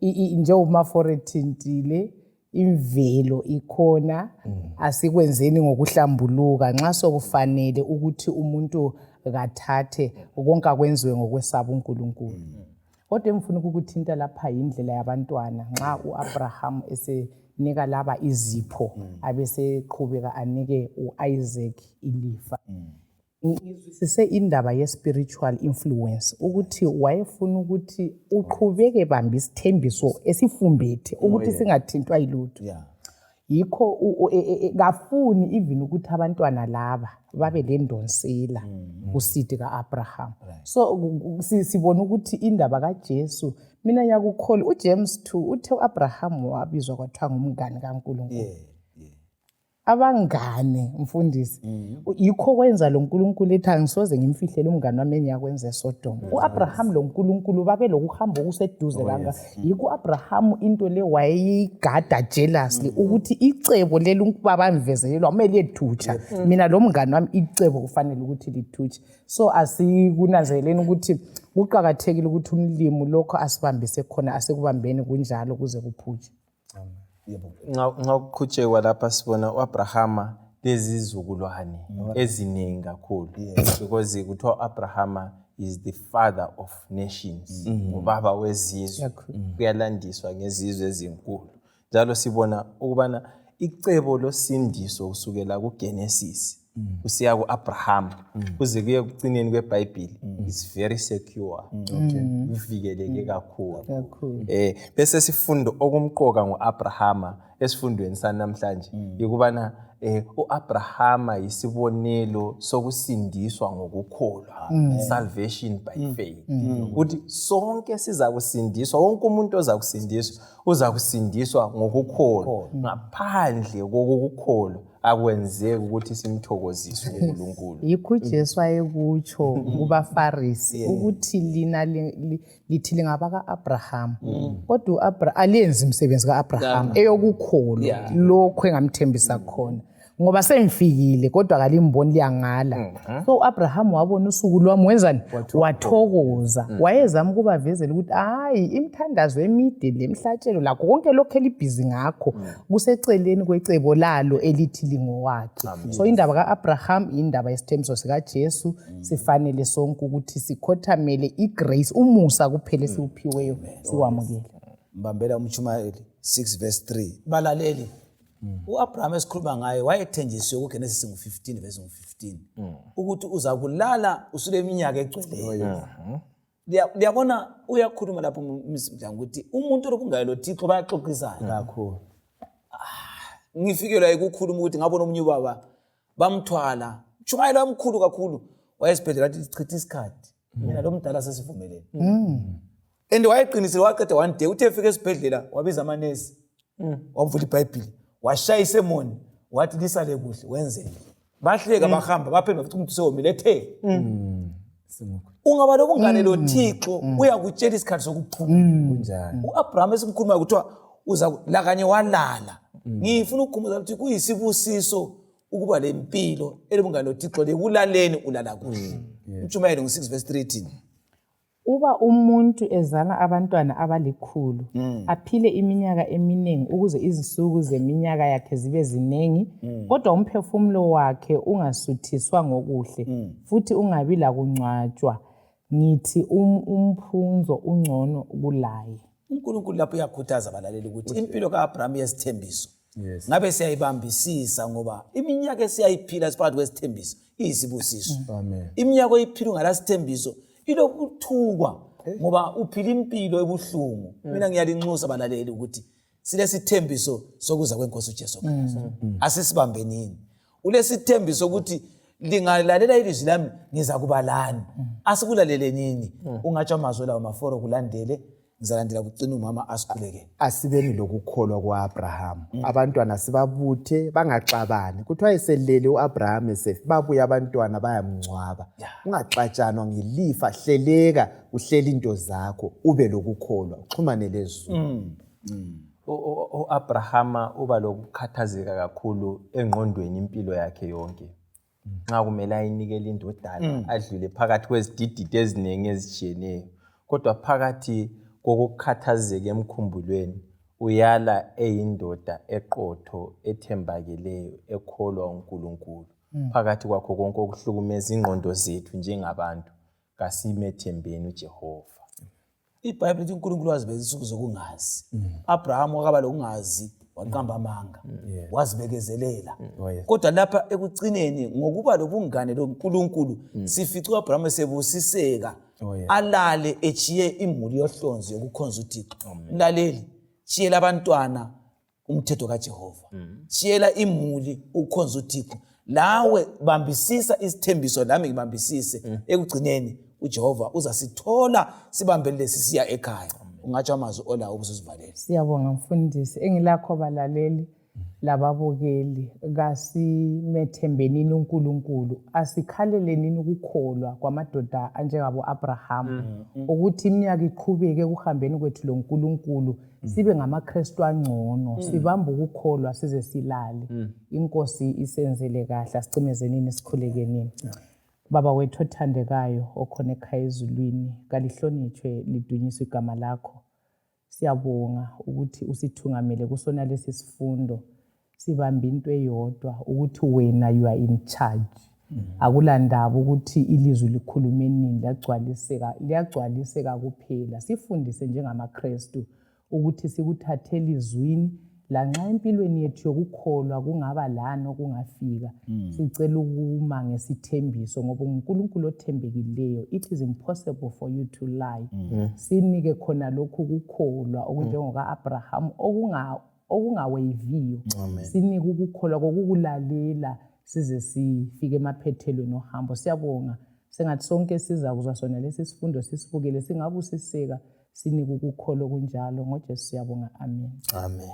S3: njengoba forethintile imvelo ikhona asikwenzeni ngokuhlambuluka nxa sokufanele ukuthi umuntu kathathe konke akwenziwe ngokwesaba uNkulunkulu kodwa emfuna ukukuthinta lapha indlela yabantwana nxa uAbraham esenika laba izipho abeseqhubeka anike uIsaac ilifa ngizwisise indaba ye-spiritual influence ukuthi wayefuna ukuthi uqhubeke bambe isithembiso esifumbethe ukuthi singathintwa yilutho yikho kafuni even ukuthi abantwana laba babe lendonsela kusidi ka-Abraham so sibona ukuthi indaba kaJesu mina ngiyakukholwa uJames 2 uthe uAbraham wabizwa kwathiwa ngumngane kaNkulunkulu abangane mfundisi yikho kwenza lo nkulunkulu ethi angisoze ngimfihlele umngane wami engiyakwenza eSodom uAbraham lo nkulunkulu babe lokuhamba okuseduze kanga yikho uAbraham into le wayigada jealously ukuthi icebo leli ukuba bamvezelelwa kumele ethutsha mina lo mngane wami icebo kufanele ukuthi lithutshe so asikunanzeleni ukuthi kuqhakathekile ukuthi umlimo lokho asibambise khona asekubambeni kunjalo kuze kuphutshe
S4: Ngakukhutshelwa lapha sibona uAbrahama lezizukulwane eziningi kakhulu because kuthiwa uAbrahama is the father of nations ubaba wezizwe kuyalandiswa ngezizwe ezinkulu njalo sibona ukubana icebo losindiso kusukela kuGenesis kusiya kuAbraham kuze kuye kucineni kweBhayibheli is very secure uvikeleke kakhulu bese sifundo okumqoka ngoAbrahama esifundweni sanamhlanje yikubana uAbrahama isibonelo sokusindiswa ngokukholwa salvation by faith ukuthi sonke sizakusindiswa wonke umuntu uzakusindiswa ngokukholwa ngaphandle kokukholwa akwenzeke ukuthi simthokozise uNkulunkulu
S3: yikho uJesu ayekutsho kubaFarisi ukuthi lina lithi lingaba kaAbraham kodwa alenzi umsebenzi kaAbraham eyokukholwa lokho engamthembisa khona ngoba semfikile kodwa akalimboni liyangala so uAbraham wabona usuku lwami wenzani wathokoza wayezama ukubavezela ukuthi hayi imthandazo emide lemhlatshelo lakho konke lokho elibhizi ngakho kuseceleni kwecebo lalo elithi lingowakhe so indaba kaAbraham indaba yesithembiso sikaJesu sifanele sonke ukuthi sikhothamele igrace umusa kuphela siuphiweyo siwamukele
S1: mbambela umtshumayeli 6 verse 3 balaleli U-Abraham esikhuluma ngaye wayethenjisiwe kuGenesis 15 verse 15 ukuthi uza kulala usule iminyaka egcweleyo. Liyabona uyakhuluma lapho umzimdlanga ukuthi umuntu olokungayelo Thixo bayaxoxisana
S2: kakhulu.
S1: Ngifikelwa ukukhuluma ukuthi ngabona omunye ubaba bamthwala Shumayela omkhulu kakhulu wayesibhedlela wathi sichitha isikhathi mina lo mdala sesivumelene. And wayeqinisile waqeda one day uthe efika esibhedlela wabiza amanesi wavula iBhayibheli washaya isemoni wathi lisale kuhle wenzele bahleka bahamba baphela bathi umuntu sewomile ethe ungaba lokungane lo Thixo uyakutshela isikhathi sokuphuma
S2: Kunjani?
S1: uAbraham esimkhuluma kuthiwa uza la kanye walala. Ngifuna ukukhumbuza ukuthi kuyisibusiso ukuba lempilo elibungane lo Thixo lekulaleni ulala kuhle. Utshumayelo ngo6 verse 13.
S3: Uba umuntu ezala abantwana abalikhulu aphile iminyaka eminingi ukuze izinsuku zeminyaka yakhe zibe ziningi kodwa umphefumulo wakhe ungasuthiswa ngokuhle futhi ungabi la kuncwatshwa ngithi umphunzo ungcono kulaye.
S1: uNkulunkulu lapho uyakhuthaza abalaleli ukuthi impilo kaAbraham yesithembiso ngabe siyayibambisisa ngoba iminyaka esiyayiphila siphakathi kwesithembiso iyisibusiso.
S2: Amen.
S1: Iminyaka oyiphila ungalasithembiso ilokuthukwa ngoba uphila impilo ebuhlungu. Mina ngiyalinxusa abalaleli ukuthi silesithembiso sokuza kwenkosi uJesu Kristu. Asisibambenini. Ulesithembiso ukuthi lingalalela ilizwi lami ngiza kuba lani. Asikulaleleni ungatsha amazwi lawo maforo kulandele ngizalandela kucina umama asikhuleke.
S2: Asibeni lokukholwa kwaAbraham. Abantwana sibabuthe bangaxabani. Kuthiwa eselele uAbraham esefi babuya abantwana bayamngcwaba. Ungaxatshanwa ngelifa hleleka uhlela into zakho ube lokukholwa uxhumane lezwi.
S4: uAbrahama uba lokukhathazeka kakhulu engqondweni impilo yakhe yonke. Nxa kumele ayinikele indodana adlule phakathi kwezidididi eziningi ezitshiyeneyo kodwa phakathi kokukhathazeka emkhumbulweni uyala eyindoda eqotho ethembakeleyo ekholwa uNkulunkulu. Phakathi kwakho konke okuhlukumeza ingqondo zethu njengabantu kasimethembeni uJehova.
S1: iBhayibheli lithi uNkulunkulu wazibeka insuku zokungazi. Abraham wakaba lokungazi waqamba amanga wazibekezelela. Kodwa lapha ekucineni ngokuba lobungane loNkulunkulu sifica uAbraham esebusiseka alale echiye imuli yohlonzi yokukhonza uThixo. Mlaleli chiyela abantwana umthetho kaJehova. Chiyela imuli ukukhonza uThixo. Lawe bambisisa isithembiso nami ngibambisise ekugcineni uJehova uzasithola sibambelele sisiya ekhaya. Ungatsho amazwi ola ubusizivalela.
S3: Siyabonga mfundisi engilakho abalaleli lababukeli kasimethembenini uNkulunkulu asikhaleleni ukukholwa kwamadoda anjengabo Abraham ukuthi iminyaka iqhubeke kuhambeni kwethu loNkulunkulu sibe ngamaKristu angcono sibambe ukukholwa size silale. Inkosi isenzele kahle asicimezeni sikhulekenini. Baba wethu othandekayo okhona ekhaya ezulwini kalihlonitshwe lidunyiswe igama lakho. Siyabonga ukuthi usithungamele kusona lesi sifundo sibambe into eyodwa ukuthi wena you are in charge. Akulandaba ukuthi ilizwi likhulume nini liyagcwaliseka kuphela. Sifundise njengamaKristu ukuthi sikuthathele izwini lanxa empilweni yethu yokukholwa kungaba lana okungafika. Sicela ukuma ngesithembiso ngoba uNkulunkulu othembekileyo. It is impossible for you to lie. Sinike khona lokhu ukukholwa okunjengoka Abraham okungaweyiviyo. Sinike ukukholwa kokukulalela size sifike emaphethelweni ohambo. Siyabonga sengathi sonke sizakuzwa sona lesi sifundo sisibukele singabusiseka sinike ukukholwa kunjalo ngoJesu siyabonga. Amen.
S1: Amen.